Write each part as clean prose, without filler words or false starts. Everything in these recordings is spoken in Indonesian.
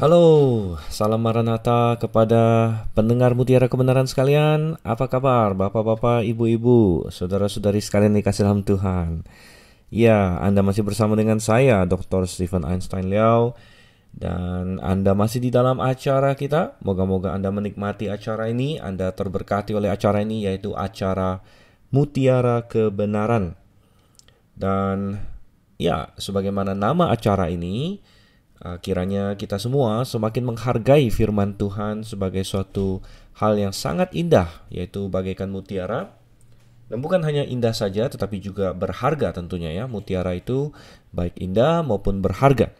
Halo, salam Maranatha kepada pendengar Mutiara Kebenaran sekalian. Apa kabar Bapak-bapak, Ibu-ibu, saudara-saudari sekalian dikasih dalam Tuhan? Ya, Anda masih bersama dengan saya, Dr. Stephen Einstein Liao. Dan Anda masih di dalam acara kita. Moga-moga Anda menikmati acara ini, Anda terberkati oleh acara ini, yaitu acara Mutiara Kebenaran. Dan ya, sebagaimana nama acara ini, kiranya kita semua semakin menghargai firman Tuhan sebagai suatu hal yang sangat indah, yaitu bagaikan mutiara. Dan bukan hanya indah saja, tetapi juga berharga tentunya ya. Mutiara itu baik indah maupun berharga.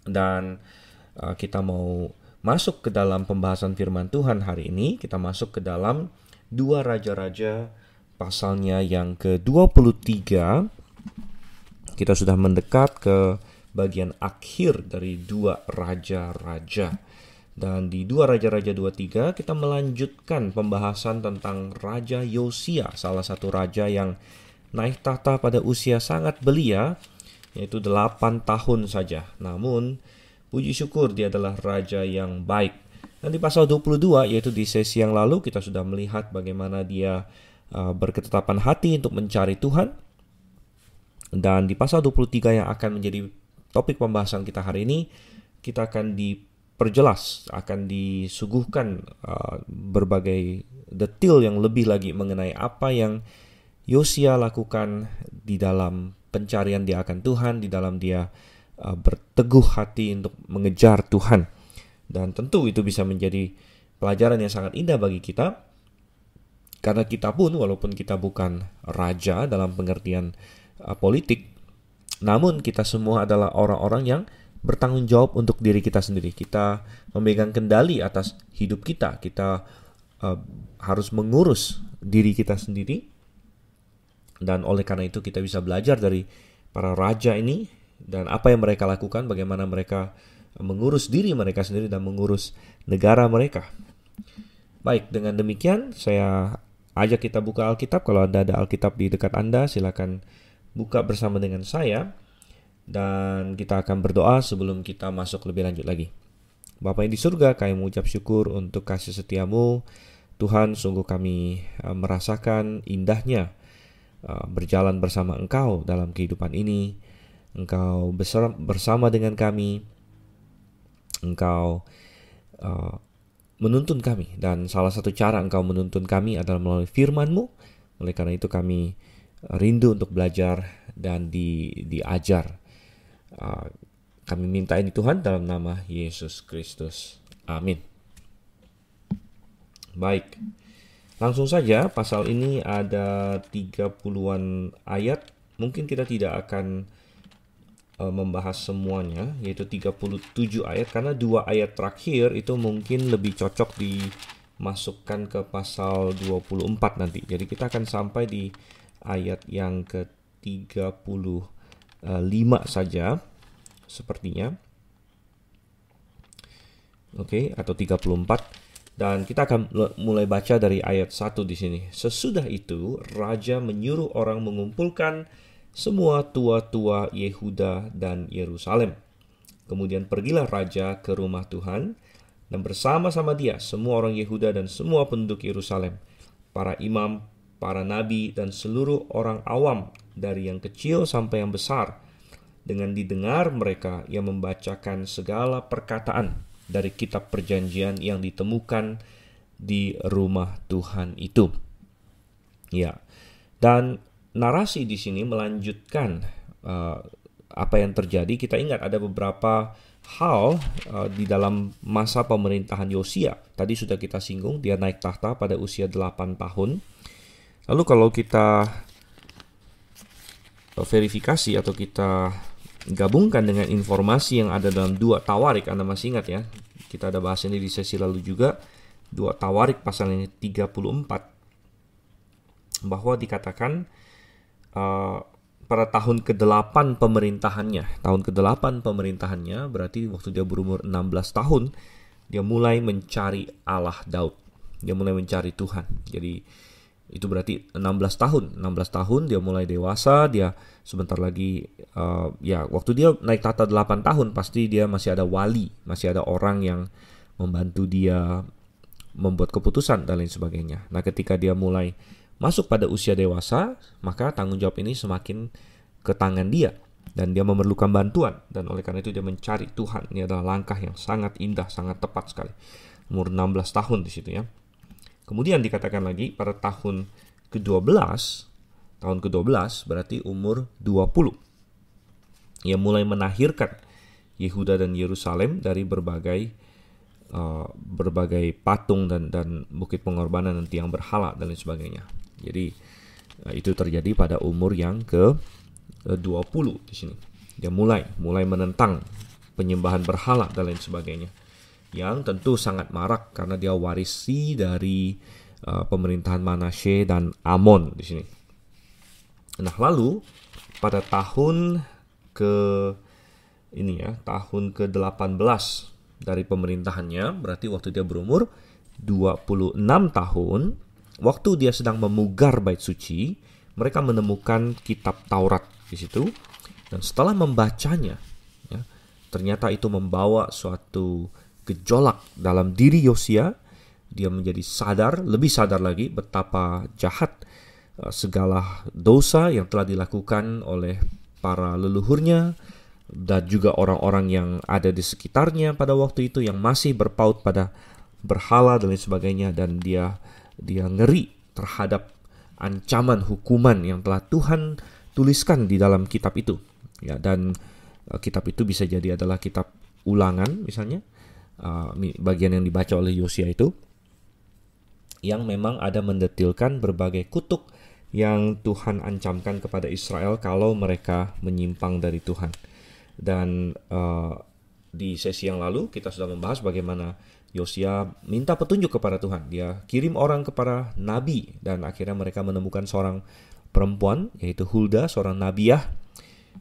Dan kita mau masuk ke dalam pembahasan firman Tuhan hari ini. Kita masuk ke dalam 2 Raja-Raja pasalnya yang ke-23. Kita sudah mendekat ke bagian akhir dari 2 Raja-Raja. Dan di 2 Raja-Raja 23 kita melanjutkan pembahasan tentang Raja Yosia, salah satu raja yang naik tahta pada usia sangat belia, yaitu 8 tahun saja. Namun puji syukur dia adalah raja yang baik. Dan di pasal 22, yaitu di sesi yang lalu, kita sudah melihat bagaimana dia berketetapan hati untuk mencari Tuhan. Dan di pasal 23 yang akan menjadi topik pembahasan kita hari ini, kita akan diperjelas, akan disuguhkan berbagai detail yang lebih lagi mengenai apa yang Yosia lakukan di dalam pencarian dia akan Tuhan, di dalam dia berteguh hati untuk mengejar Tuhan. Dan tentu itu bisa menjadi pelajaran yang sangat indah bagi kita, karena kita pun, walaupun kita bukan raja dalam pengertian politik, namun kita semua adalah orang-orang yang bertanggung jawab untuk diri kita sendiri. Kita memegang kendali atas hidup kita. Kita harus mengurus diri kita sendiri. Dan oleh karena itu kita bisa belajar dari para raja ini dan apa yang mereka lakukan, bagaimana mereka mengurus diri mereka sendiri dan mengurus negara mereka. Baik, dengan demikian saya ajak kita buka Alkitab. Kalau ada Alkitab di dekat Anda, silakan buka bersama dengan saya, dan kita akan berdoa sebelum kita masuk lebih lanjut lagi. Bapa yang di surga, kami mengucap syukur untuk kasih setiamu. Tuhan, sungguh kami merasakan indahnya berjalan bersama Engkau dalam kehidupan ini. Engkau bersama dengan kami. Engkau menuntun kami, dan salah satu cara Engkau menuntun kami adalah melalui firman-Mu. Oleh karena itu kami rindu untuk belajar dan diajar. Kami minta ini Tuhan dalam nama Yesus Kristus. Amin. Baik, langsung saja. Pasal ini ada 30-an ayat. Mungkin kita tidak akan membahas semuanya, yaitu 37 ayat, karena 2 ayat terakhir itu mungkin lebih cocok dimasukkan ke pasal 24 nanti. Jadi kita akan sampai di ayat yang ke-35 saja sepertinya. Oke, atau 34. Dan kita akan mulai baca dari ayat 1 di sini. Sesudah itu, raja menyuruh orang mengumpulkan semua tua-tua Yehuda dan Yerusalem. Kemudian pergilah raja ke rumah Tuhan, dan bersama-sama dia semua orang Yehuda dan semua penduduk Yerusalem, para imam, para nabi, dan seluruh orang awam, dari yang kecil sampai yang besar. Dengan didengar mereka, ia membacakan segala perkataan dari kitab perjanjian yang ditemukan di rumah Tuhan itu. Ya, dan narasi di sini melanjutkan apa yang terjadi. Kita ingat ada beberapa hal di dalam masa pemerintahan Yosia. Tadi sudah kita singgung, dia naik tahta pada usia 8 tahun. Lalu kalau kita verifikasi atau kita gabungkan dengan informasi yang ada dalam 2 Tawarik, Anda masih ingat ya, kita ada bahas ini di sesi lalu juga, 2 Tawarik pasal ini 34, bahwa dikatakan pada tahun ke-8 pemerintahannya. Tahun ke-8 pemerintahannya berarti waktu dia berumur 16 tahun, dia mulai mencari Allah Daud. Dia mulai mencari Tuhan. Jadi Itu berarti 16 tahun. 16 tahun dia mulai dewasa, dia sebentar lagi waktu dia naik tahta 8 tahun pasti dia masih ada wali, masih ada orang yang membantu dia membuat keputusan dan lain sebagainya. Nah, ketika dia mulai masuk pada usia dewasa, maka tanggung jawab ini semakin ke tangan dia dan dia memerlukan bantuan, dan oleh karena itu dia mencari Tuhan. Ini adalah langkah yang sangat indah, sangat tepat sekali. Umur 16 tahun di situ ya. Kemudian dikatakan lagi pada tahun ke-12 berarti umur 20. Ia mulai menahirkan Yehuda dan Yerusalem dari berbagai patung dan bukit pengorbanan dan tiang berhala dan lain sebagainya. Jadi itu terjadi pada umur yang ke-20 di sini. Dia mulai menentang penyembahan berhala dan lain sebagainya, yang tentu sangat marak karena dia warisi dari pemerintahan Manasye dan Amon di sini. Nah, lalu pada tahun ke-18 dari pemerintahannya, berarti waktu dia berumur 26 tahun, waktu dia sedang memugar bait suci, mereka menemukan kitab Taurat di situ, dan setelah membacanya, ya, ternyata itu membawa suatu gejolak dalam diri Yosia. Dia menjadi lebih sadar lagi betapa jahat segala dosa yang telah dilakukan oleh para leluhurnya dan juga orang-orang yang ada di sekitarnya pada waktu itu yang masih berpaut pada berhala dan lain sebagainya, dan dia ngeri terhadap ancaman hukuman yang telah Tuhan tuliskan di dalam kitab itu. Ya, dan kitab itu bisa jadi adalah kitab Ulangan misalnya, bagian yang dibaca oleh Yosia itu, yang memang ada mendetilkan berbagai kutuk yang Tuhan ancamkan kepada Israel kalau mereka menyimpang dari Tuhan. Dan di sesi yang lalu kita sudah membahas bagaimana Yosia minta petunjuk kepada Tuhan. Dia kirim orang kepada nabi, dan akhirnya mereka menemukan seorang perempuan, yaitu Hulda, seorang nabiah.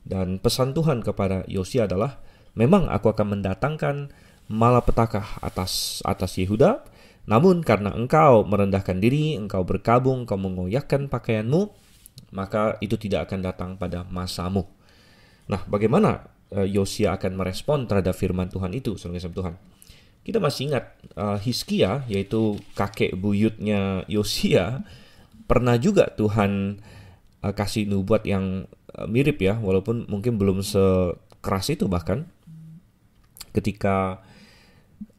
Dan pesan Tuhan kepada Yosia adalah, memang aku akan mendatangkan malapetaka atas Yehuda, namun karena engkau merendahkan diri, engkau berkabung, engkau mengoyakkan pakaianmu, maka itu tidak akan datang pada masamu. Nah, bagaimana Yosia akan merespon terhadap firman Tuhan itu, saudara Tuhan? Kita masih ingat Hizkia, yaitu kakek buyutnya Yosia, pernah juga Tuhan kasih nubuat yang mirip ya, walaupun mungkin belum sekeras itu. Bahkan ketika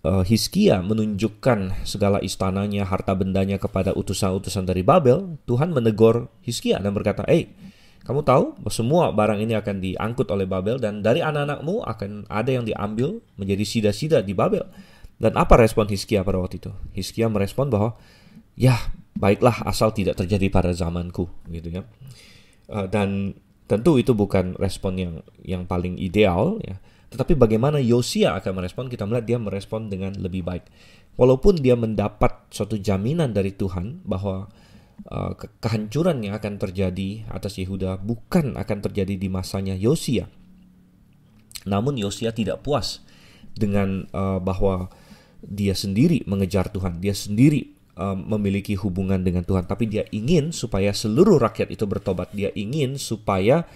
Hizkia menunjukkan segala istananya, harta bendanya kepada utusan-utusan dari Babel, Tuhan menegur Hizkia dan berkata, kamu tahu bahwa semua barang ini akan diangkut oleh Babel, dan dari anak-anakmu akan ada yang diambil menjadi sida-sida di Babel. Dan apa respon Hizkia pada waktu itu? Hizkia merespon bahwa, ya baiklah asal tidak terjadi pada zamanku, gitu ya. Dan tentu itu bukan respon yang paling ideal ya. Tetapi bagaimana Yosia akan merespon, kita melihat dia merespon dengan lebih baik. Walaupun dia mendapat suatu jaminan dari Tuhan bahwa kehancuran yang akan terjadi atas Yehuda bukan akan terjadi di masanya Yosia. Namun Yosia tidak puas dengan bahwa dia sendiri mengejar Tuhan, dia sendiri memiliki hubungan dengan Tuhan, tapi dia ingin supaya seluruh rakyat itu bertobat. Dia ingin supaya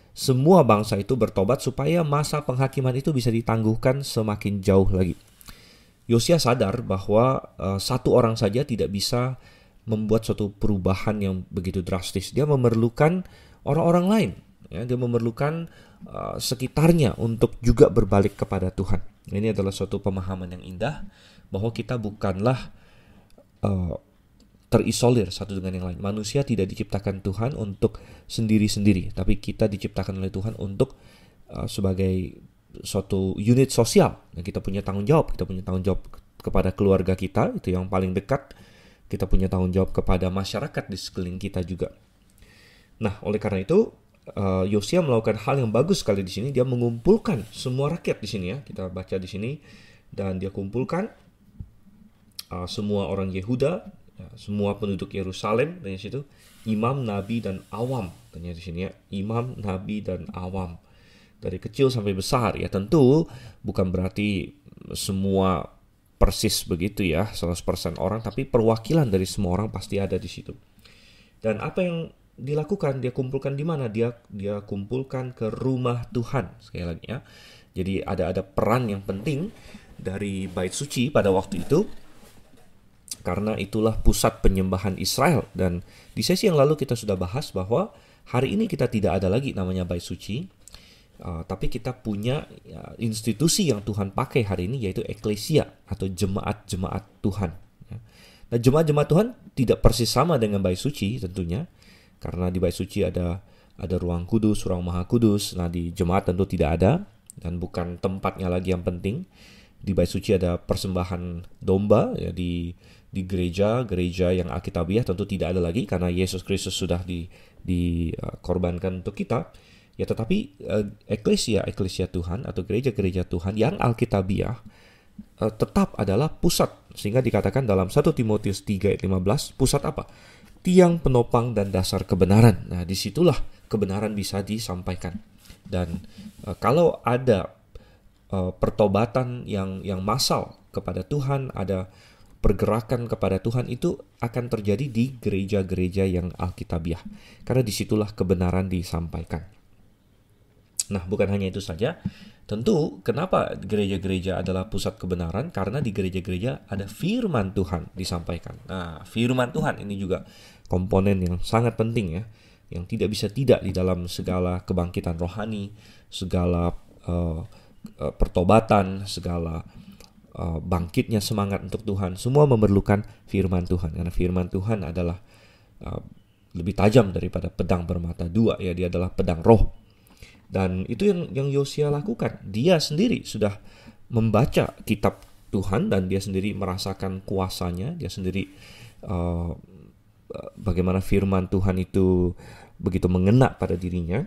semua bangsa itu bertobat, supaya masa penghakiman itu bisa ditangguhkan semakin jauh lagi. Yosia sadar bahwa satu orang saja tidak bisa membuat suatu perubahan yang begitu drastis. Dia memerlukan orang-orang lain. Ya, dia memerlukan sekitarnya untuk juga berbalik kepada Tuhan. Ini adalah suatu pemahaman yang indah bahwa kita bukanlah terisolir satu dengan yang lain. Manusia tidak diciptakan Tuhan untuk sendiri-sendiri, tapi kita diciptakan oleh Tuhan untuk sebagai suatu unit sosial. Nah, kita punya tanggung jawab. Kita punya tanggung jawab kepada keluarga kita, itu yang paling dekat. Kita punya tanggung jawab kepada masyarakat di sekeliling kita juga. Nah, oleh karena itu Yosia melakukan hal yang bagus sekali di sini. Dia mengumpulkan semua rakyat di sini ya. Kita baca di sini, dan dia kumpulkan semua orang Yehuda, ya, semua penduduk Yerusalem dari situ, imam, nabi, dan awam. Ternyata di sini ya, imam, nabi, dan awam. Dari kecil sampai besar ya, tentu bukan berarti semua persis begitu ya, 100% orang, tapi perwakilan dari semua orang pasti ada di situ. Dan apa yang dilakukan, dia kumpulkan di mana? Dia kumpulkan ke rumah Tuhan, sekali lagi ya. Jadi ada peran yang penting dari bait suci pada waktu itu, karena itulah pusat penyembahan Israel. Dan di sesi yang lalu kita sudah bahas bahwa hari ini kita tidak ada lagi namanya bait suci, tapi kita punya institusi yang Tuhan pakai hari ini, yaitu eklesia atau jemaat-jemaat Tuhan. Nah, jemaat-jemaat Tuhan tidak persis sama dengan bait suci tentunya, karena di bait suci ada ruang kudus, ruang maha kudus. Nah, di jemaat tentu tidak ada, dan bukan tempatnya lagi yang penting. Di bait suci ada persembahan domba ya, di gereja yang alkitabiah tentu tidak ada lagi, karena Yesus Kristus sudah dikorbankan untuk kita. Ya, tetapi eklesia Tuhan atau gereja Tuhan yang alkitabiah tetap adalah pusat, sehingga dikatakan dalam 1 Timotius 3 ayat 15, pusat apa? Tiang penopang dan dasar kebenaran. Nah, disitulah kebenaran bisa disampaikan. Dan kalau ada pertobatan yang massal kepada Tuhan, ada pergerakan kepada Tuhan, itu akan terjadi di gereja-gereja yang alkitabiah, karena disitulah kebenaran disampaikan. Nah, bukan hanya itu saja. Tentu, kenapa gereja-gereja adalah pusat kebenaran? Karena di gereja-gereja ada firman Tuhan disampaikan. Nah, firman Tuhan ini juga komponen yang sangat penting ya, yang tidak bisa tidak di dalam segala kebangkitan rohani, segala pertobatan, segala bangkitnya semangat untuk Tuhan. Semua memerlukan firman Tuhan, karena firman Tuhan adalah lebih tajam daripada pedang bermata dua ya, dia adalah pedang roh. Dan itu yang Yosia lakukan. Dia sendiri sudah membaca kitab Tuhan, dan dia sendiri merasakan kuasanya. Dia sendiri bagaimana firman Tuhan itu begitu mengena pada dirinya.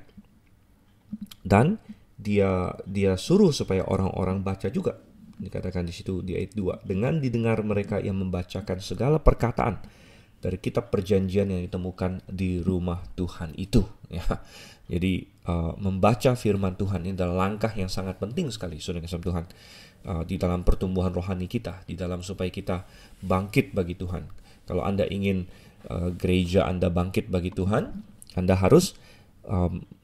Dan dia suruh supaya orang-orang baca juga. Dikatakan di situ di ayat 2, dengan didengar mereka yang membacakan segala perkataan dari kitab perjanjian yang ditemukan di rumah Tuhan itu ya. Jadi membaca firman Tuhan ini adalah langkah yang sangat penting sekali, saudara kasih Tuhan, di dalam pertumbuhan rohani kita, di dalam supaya kita bangkit bagi Tuhan. Kalau Anda ingin gereja Anda bangkit bagi Tuhan, Anda harus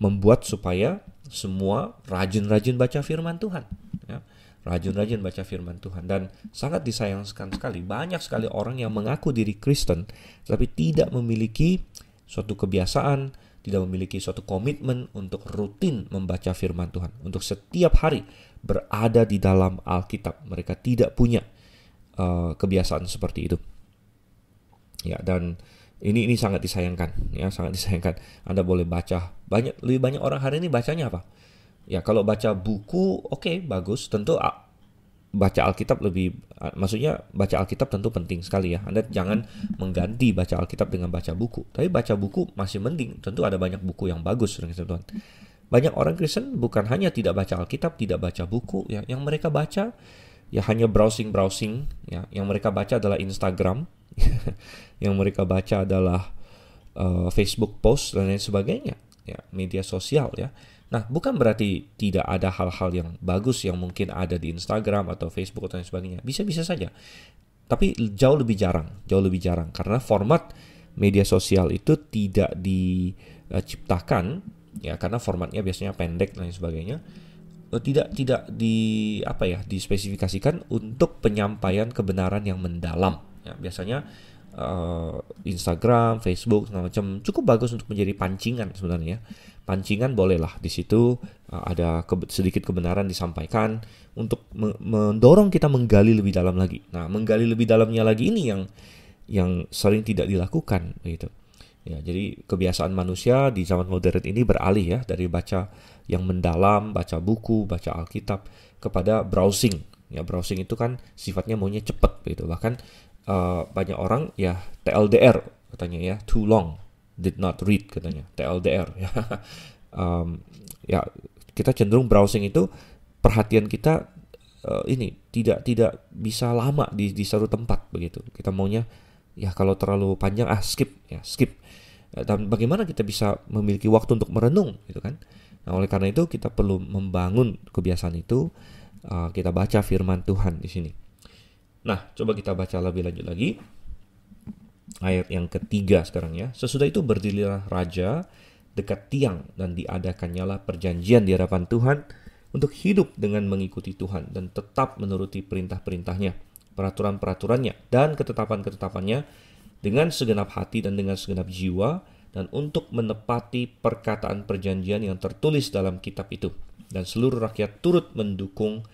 membuat supaya semua rajin-rajin baca firman Tuhan ya. Rajin-rajin baca firman Tuhan. Dan sangat disayangkan sekali, banyak sekali orang yang mengaku diri Kristen tapi tidak memiliki suatu kebiasaan, tidak memiliki suatu komitmen untuk rutin membaca firman Tuhan, untuk setiap hari berada di dalam Alkitab. Mereka tidak punya kebiasaan seperti itu ya. Dan ini sangat disayangkan ya, sangat disayangkan. Anda boleh baca lebih banyak orang hari ini bacanya apa ya? Kalau baca buku, oke, bagus, tentu baca Alkitab maksudnya baca Alkitab tentu penting sekali ya. Anda jangan mengganti baca Alkitab dengan baca buku. Tapi baca buku masih mending. Tentu ada banyak buku yang bagus, Tuhan. Banyak orang Kristen bukan hanya tidak baca Alkitab, tidak baca buku ya. Yang mereka baca ya hanya browsing ya. Yang mereka baca adalah Instagram. Yang mereka baca adalah Facebook post dan lain sebagainya ya, media sosial ya. Nah, bukan berarti tidak ada hal-hal yang bagus yang mungkin ada di Instagram atau Facebook atau lain sebagainya. Bisa-bisa saja. Tapi jauh lebih jarang karena format media sosial itu tidak diciptakan ya, karena formatnya biasanya pendek dan lain sebagainya. Tidak dispesifikasikan untuk penyampaian kebenaran yang mendalam ya. Biasanya Instagram, Facebook segala macam cukup bagus untuk menjadi pancingan sebenarnya. Pancingan bolehlah di situ ada sedikit kebenaran disampaikan untuk mendorong kita menggali lebih dalam lagi. Nah, menggali lebih dalamnya lagi ini yang sering tidak dilakukan begitu. Ya, jadi kebiasaan manusia di zaman modern ini beralih ya, dari baca yang mendalam, baca buku, baca Alkitab, kepada browsing. Ya, browsing itu kan sifatnya maunya cepat gitu. Bahkan banyak orang ya TLDR katanya ya, too long did not read katanya, TLDR ya. Ya, kita cenderung browsing itu perhatian kita ini tidak bisa lama di satu tempat begitu. Kita maunya ya kalau terlalu panjang skip. Dan bagaimana kita bisa memiliki waktu untuk merenung gitu kan? Nah, oleh karena itu kita perlu membangun kebiasaan itu. Kita baca firman Tuhan di sini. Nah, coba kita baca lebih lanjut lagi. Ayat yang ketiga sekarang ya. Sesudah itu berdirilah raja dekat tiang dan diadakannyalah perjanjian di hadapan Tuhan untuk hidup dengan mengikuti Tuhan dan tetap menuruti perintah-perintahnya, peraturan-peraturannya, dan ketetapan-ketetapannya dengan segenap hati dan dengan segenap jiwa, dan untuk menepati perkataan perjanjian yang tertulis dalam kitab itu. Dan seluruh rakyat turut mendukung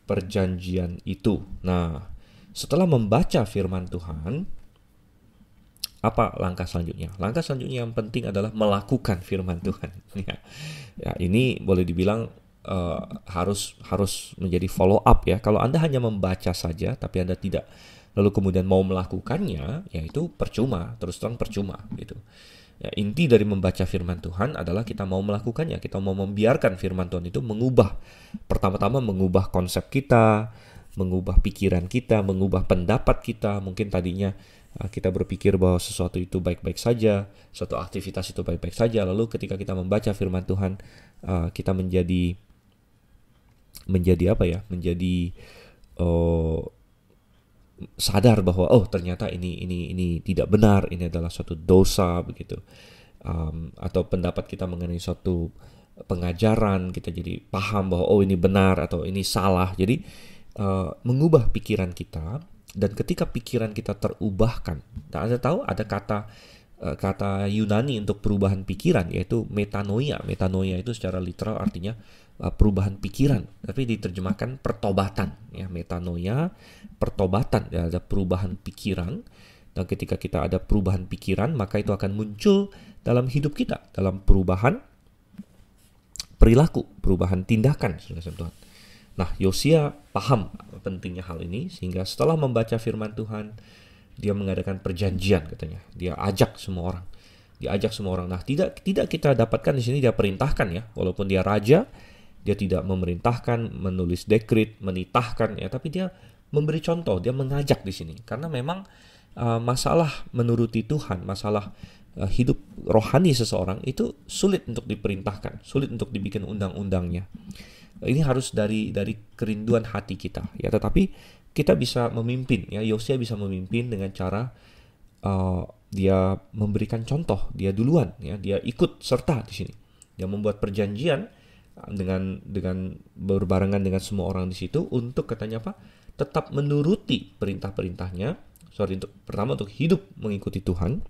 perjanjian itu. Nah, setelah membaca firman Tuhan, apa langkah selanjutnya? Langkah selanjutnya yang penting adalah melakukan firman Tuhan. Ya, ini boleh dibilang harus menjadi follow up ya. Kalau Anda hanya membaca saja, tapi Anda tidak lalu kemudian mau melakukannya, ya itu percuma, terus terang percuma gitu. Ya, inti dari membaca firman Tuhan adalah kita mau melakukannya, kita mau membiarkan firman Tuhan itu mengubah, pertama-tama mengubah konsep kita, mengubah pikiran kita, mengubah pendapat kita. Mungkin tadinya kita berpikir bahwa sesuatu itu baik-baik saja, suatu aktivitas itu baik-baik saja, lalu ketika kita membaca firman Tuhan, kita menjadi apa ya? Menjadi sadar bahwa ternyata ini tidak benar, ini adalah suatu dosa begitu. Atau pendapat kita mengenai suatu pengajaran, kita jadi paham bahwa ini benar atau ini salah. Jadi mengubah pikiran kita. Dan ketika pikiran kita terubahkan, Anda tahu ada kata Yunani untuk perubahan pikiran, yaitu metanoia. Metanoia itu secara literal artinya perubahan pikiran, tapi diterjemahkan pertobatan. Ya, metanoia, pertobatan, ya, ada perubahan pikiran. Dan ketika kita ada perubahan pikiran, maka itu akan muncul dalam hidup kita, dalam perubahan perilaku, perubahan tindakan, saudara Tuhan. Nah, Yosia paham pentingnya hal ini, sehingga setelah membaca firman Tuhan, dia mengadakan perjanjian katanya. Dia ajak semua orang. Nah, tidak kita dapatkan di sini dia perintahkan ya, walaupun dia raja, dia tidak memerintahkan, menulis dekret, menitahkan ya, tapi dia memberi contoh, dia mengajak di sini. Karena memang masalah menuruti Tuhan, masalah hidup rohani seseorang itu sulit untuk diperintahkan, sulit untuk dibikin undang-undangnya. Ini harus dari kerinduan hati kita ya, tetapi kita bisa memimpin ya. Yosia bisa memimpin dengan cara dia memberikan contoh, dia duluan ya, dia ikut serta di sini. Dia membuat perjanjian dengan berbarengan dengan semua orang di situ untuk katanya apa? Tetap menuruti perintah-perintahnya. Pertama untuk hidup mengikuti Tuhan,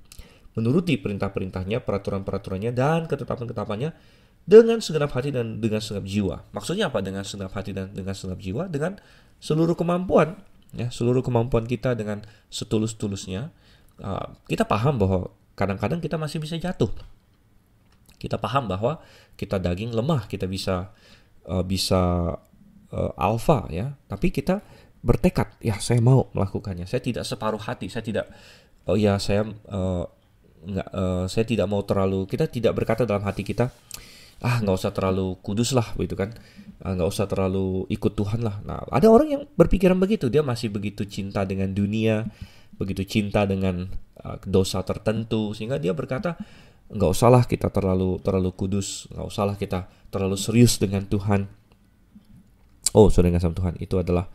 menuruti perintah-perintahnya, peraturan-peraturannya dan ketetapan-ketetapannya dengan segenap hati dan dengan segenap jiwa. Maksudnya apa dengan segenap hati dan dengan segenap jiwa? Dengan seluruh kemampuan ya, seluruh kemampuan kita dengan setulus-tulusnya. Kita paham bahwa kadang-kadang kita masih bisa jatuh. Kita paham bahwa kita daging lemah, kita bisa alfa ya, tapi kita bertekad, ya saya mau melakukannya. Saya tidak separuh hati, saya tidak saya tidak mau terlalu, kita tidak berkata dalam hati kita, nggak usah terlalu kudus lah begitu kan, nggak usah terlalu ikut Tuhan lah. Nah, ada orang yang berpikiran begitu, dia masih begitu cinta dengan dunia, begitu cinta dengan dosa tertentu, sehingga dia berkata nggak usahlah kita terlalu kudus, nggak usahlah kita terlalu serius dengan Tuhan. Saudara sama Tuhan, itu adalah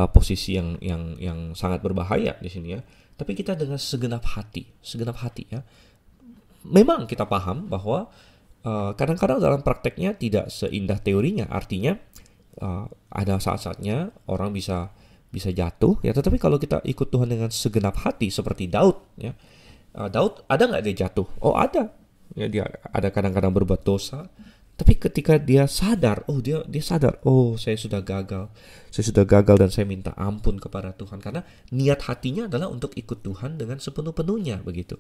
posisi yang sangat berbahaya di sini ya. Tapi kita dengan segenap hati ya. Memang kita paham bahwa kadang-kadang dalam prakteknya tidak seindah teorinya. Artinya ada saat-saatnya orang bisa jatuh ya. Tetapi kalau kita ikut Tuhan dengan segenap hati seperti Daud ya. Daud ada nggak dia jatuh? Ada. Ya, dia ada kadang-kadang berbuat dosa. Tapi ketika dia sadar, dia sadar, saya sudah gagal dan saya minta ampun kepada Tuhan, karena niat hatinya adalah untuk ikut Tuhan dengan sepenuh-penuhnya begitu.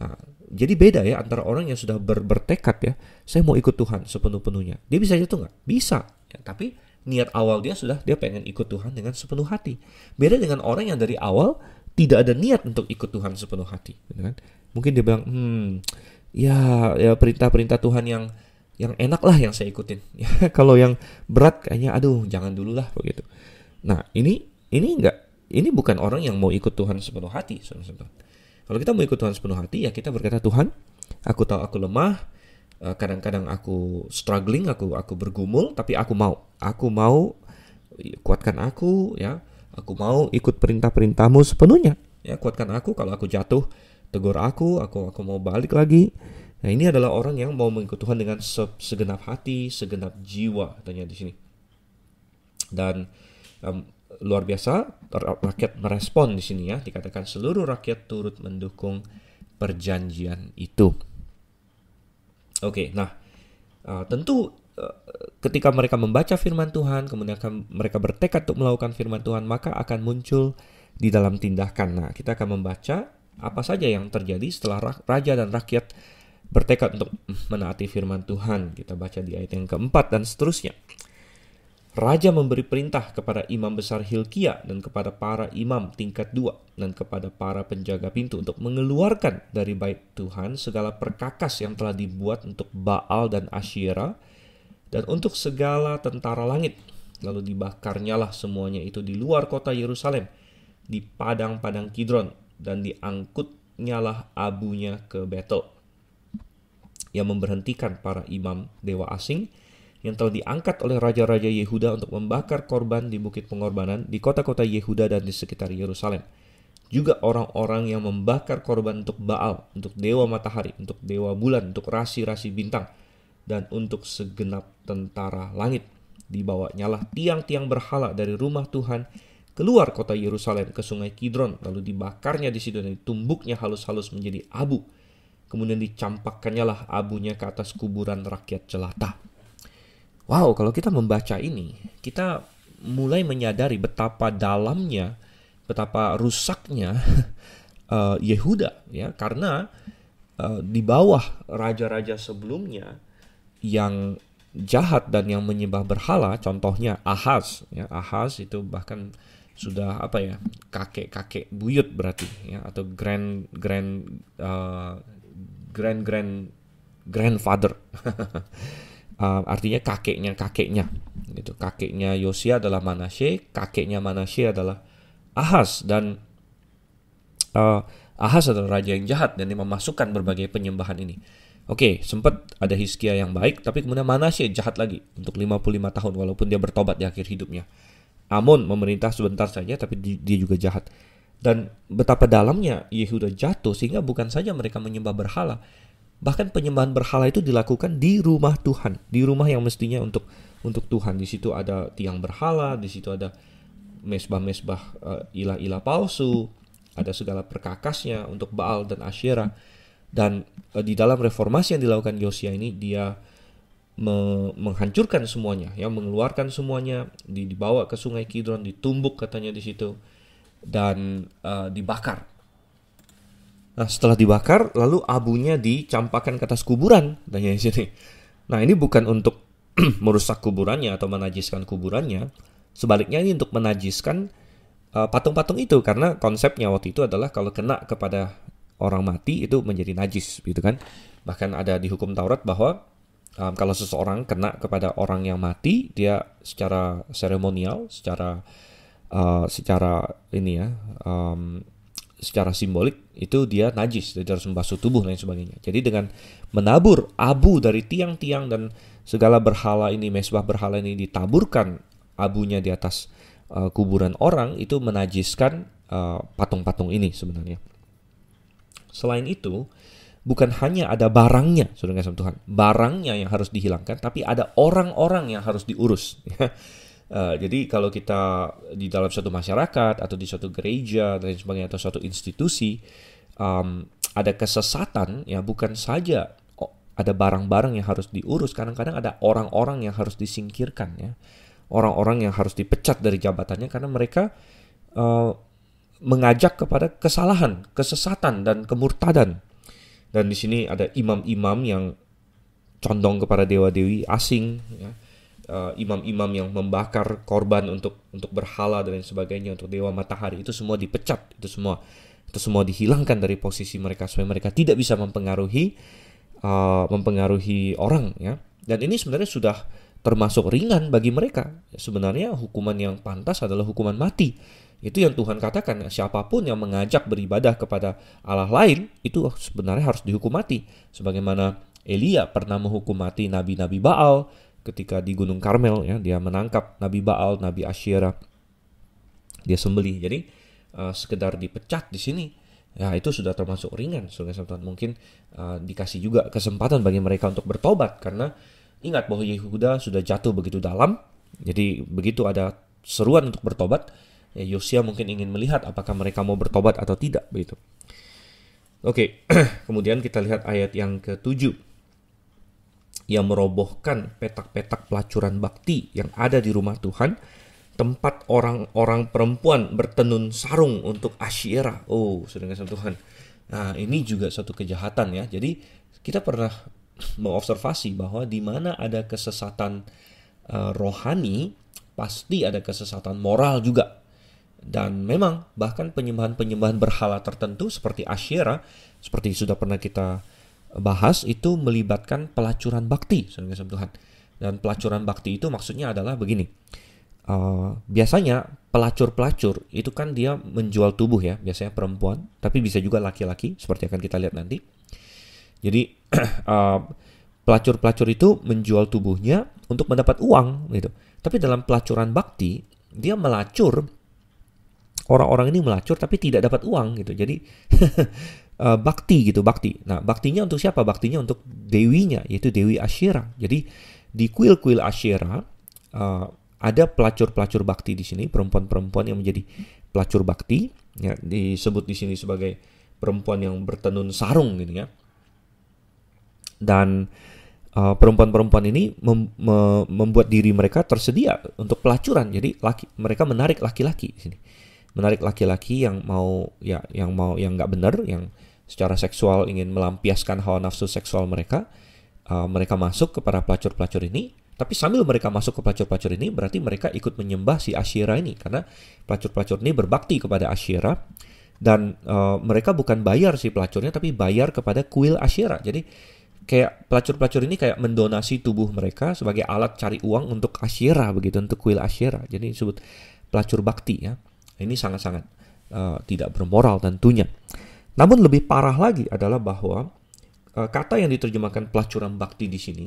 Nah, jadi beda ya antara orang yang sudah bertekad ya, saya mau ikut Tuhan sepenuh-penuhnya. Dia bisa jatuh nggak? Bisa. Ya, tapi niat awal dia pengen ikut Tuhan dengan sepenuh hati. Beda dengan orang yang dari awal tidak ada niat untuk ikut Tuhan sepenuh hati. Gitu kan? Mungkin dia bilang, ya perintah-perintah Tuhan yang enak lah yang saya ikutin. Ya, kalau yang berat kayaknya jangan dulu lah begitu. Nah, ini bukan orang yang mau ikut Tuhan sepenuh hati, saudara. Kalau kita mau ikut Tuhan sepenuh hati, ya kita berkata, Tuhan, aku tahu aku lemah, kadang-kadang aku struggling, aku bergumul, tapi aku mau kuatkan aku, ya, aku mau ikut perintah-perintahmu sepenuhnya. Ya, kuatkan aku kalau aku jatuh, tegur aku mau balik lagi. Nah, ini adalah orang yang mau mengikut Tuhan dengan segenap hati, segenap jiwa katanya di sini. Dan um, luar biasa rakyat merespon di sini ya, dikatakan seluruh rakyat turut mendukung perjanjian itu. Oke, nah tentu ketika mereka membaca firman Tuhan, kemudian mereka bertekad untuk melakukan firman Tuhan, maka akan muncul di dalam tindakan. Nah, kita akan membaca apa saja yang terjadi setelah raja dan rakyat bertekad untuk menaati firman Tuhan. Kita baca di ayat yang keempat dan seterusnya. Raja memberi perintah kepada imam besar Hilkia dan kepada para imam tingkat 2 dan kepada para penjaga pintu untuk mengeluarkan dari bait Tuhan segala perkakas yang telah dibuat untuk Baal dan Asyera dan untuk segala tentara langit. Lalu dibakarnyalah semuanya itu di luar kota Yerusalem, di padang-padang Kidron, dan diangkutnyalah abunya ke Betel. Yang memberhentikan para imam dewa asing yang telah diangkat oleh raja-raja Yehuda untuk membakar korban di bukit pengorbanan di kota-kota Yehuda dan di sekitar Yerusalem. Juga orang-orang yang membakar korban untuk Baal, untuk dewa matahari, untuk dewa bulan, untuk rasi-rasi bintang, dan untuk segenap tentara langit. Dibawanyalah tiang-tiang berhala dari rumah Tuhan keluar kota Yerusalem ke sungai Kidron, lalu dibakarnya di situ dan ditumbuknya halus-halus menjadi abu. Kemudian dicampakkannya lah abunya ke atas kuburan rakyat jelata. Wow, kalau kita membaca ini, kita mulai menyadari betapa dalamnya, betapa rusaknya Yehuda, ya, karena di bawah raja-raja sebelumnya yang jahat dan yang menyembah berhala, contohnya Ahaz, ya, Ahaz itu bahkan sudah kakek-kakek buyut berarti, ya, atau grandfather. Artinya kakeknya gitu. Kakeknya Yosia adalah Manasye, kakeknya Manasye adalah Ahaz, dan Ahaz adalah raja yang jahat dan dia memasukkan berbagai penyembahan ini. Oke, sempat ada Hizkia yang baik, tapi kemudian Manasye jahat lagi untuk 55 tahun walaupun dia bertobat di akhir hidupnya. Amon memerintah sebentar saja tapi dia juga jahat. Dan betapa dalamnya Yehuda jatuh sehingga bukan saja mereka menyembah berhala, bahkan penyembahan berhala itu dilakukan di rumah Tuhan, di rumah yang mestinya untuk Tuhan. Di situ ada tiang berhala, di situ ada mesbah-mesbah ilah-ilah palsu, ada segala perkakasnya untuk Baal dan Asyera. Dan di dalam reformasi yang dilakukan Yosia ini, dia menghancurkan semuanya, yang mengeluarkan semuanya, dibawa ke sungai Kidron, ditumbuk katanya di situ, dan dibakar. Nah, setelah dibakar, lalu abunya dicampakkan ke atas kuburan. Tanya di sini. Nah, ini bukan untuk merusak kuburannya atau menajiskan kuburannya. Sebaliknya ini untuk menajiskan patung-patung itu, karena konsepnya waktu itu adalah kalau kena kepada orang mati itu menjadi najis, gitu kan. Bahkan ada di hukum Taurat bahwa kalau seseorang kena kepada orang yang mati, dia secara seremonial, secara secara simbolik itu dia najis, dia harus membasuh tubuh dan sebagainya. Jadi dengan menabur abu dari tiang-tiang dan segala berhala ini, mesbah berhala ini, ditaburkan abunya di atas kuburan orang, itu menajiskan patung-patung ini sebenarnya. Selain itu, bukan hanya ada barangnya, saudara kasih Tuhan, barangnya yang harus dihilangkan, tapi ada orang-orang yang harus diurus. Jadi kalau kita di dalam suatu masyarakat atau di suatu gereja dan sebagainya atau suatu institusi ada kesesatan, ya bukan saja ada barang-barang yang harus diurus, kadang-kadang ada orang-orang yang harus disingkirkan, ya, orang-orang yang harus dipecat dari jabatannya karena mereka mengajak kepada kesalahan, kesesatan dan kemurtadan. Dan di sini ada imam-imam yang condong kepada dewa-dewi asing, ya. Imam-imam yang membakar korban untuk berhala dan lain sebagainya, untuk dewa matahari, itu semua dipecat, itu semua dihilangkan dari posisi mereka supaya mereka tidak bisa mempengaruhi orang, ya. Dan ini sebenarnya sudah termasuk ringan bagi mereka. Sebenarnya hukuman yang pantas adalah hukuman mati. Itu yang Tuhan katakan, siapapun yang mengajak beribadah kepada Allah lain itu sebenarnya harus dihukum mati. Sebagaimana Elia pernah menghukum mati nabi-nabi Baal ketika di Gunung Karmel, ya, dia menangkap nabi Baal, nabi Asyera, dia sembelih. Jadi sekedar dipecat di sini, ya itu sudah termasuk ringan. Saudara Tuhan, mungkin dikasih juga kesempatan bagi mereka untuk bertobat, karena ingat bahwa Yehuda sudah jatuh begitu dalam. Jadi begitu ada seruan untuk bertobat, ya Yosia mungkin ingin melihat apakah mereka mau bertobat atau tidak begitu. Oke, kemudian kita lihat ayat yang ke-7. Yang merobohkan petak-petak pelacuran bakti yang ada di rumah Tuhan, tempat orang-orang perempuan bertenun sarung untuk Asyera. Oh, saudara Tuhan. Nah, ini juga satu kejahatan ya. Jadi kita pernah mengobservasi bahwa di mana ada kesesatan rohani, pasti ada kesesatan moral juga. Dan memang bahkan penyembahan-penyembahan berhala tertentu seperti Asyera, seperti sudah pernah kita bahas, itu melibatkan pelacuran bakti, saudara Tuhan. Dan pelacuran bakti itu maksudnya adalah begini. Biasanya pelacur-pelacur itu kan dia menjual tubuh ya, biasanya perempuan, tapi bisa juga laki-laki, seperti akan kita lihat nanti. Jadi pelacur-pelacur itu menjual tubuhnya untuk mendapat uang gitu. Tapi dalam pelacuran bakti, dia melacur, orang-orang ini melacur tapi tidak dapat uang gitu. Jadi bakti gitu, bakti. Nah, baktinya untuk siapa? Baktinya untuk dewinya, yaitu Dewi Asyera. Jadi di kuil-kuil Asyera ada pelacur-pelacur bakti di sini, perempuan-perempuan yang menjadi pelacur bakti, ya, disebut di sini sebagai perempuan yang bertenun sarung gitu ya. Dan perempuan-perempuan ini membuat diri mereka tersedia untuk pelacuran. Jadi mereka menarik laki-laki di sini. Menarik laki-laki yang yang nggak benar, yang secara seksual ingin melampiaskan hawa nafsu seksual mereka. Mereka masuk kepada pelacur-pelacur ini, tapi sambil mereka masuk ke pelacur-pelacur ini, berarti mereka ikut menyembah si Asyera ini, karena pelacur-pelacur ini berbakti kepada Asyera, dan mereka bukan bayar si pelacurnya, tapi bayar kepada kuil Asyera. Jadi kayak pelacur-pelacur ini kayak mendonasi tubuh mereka sebagai alat cari uang untuk Asyera begitu, untuk kuil Asyera. Jadi disebut pelacur bakti ya. Ini sangat-sangat tidak bermoral tentunya. Namun lebih parah lagi adalah bahwa kata yang diterjemahkan pelacuran bakti di sini,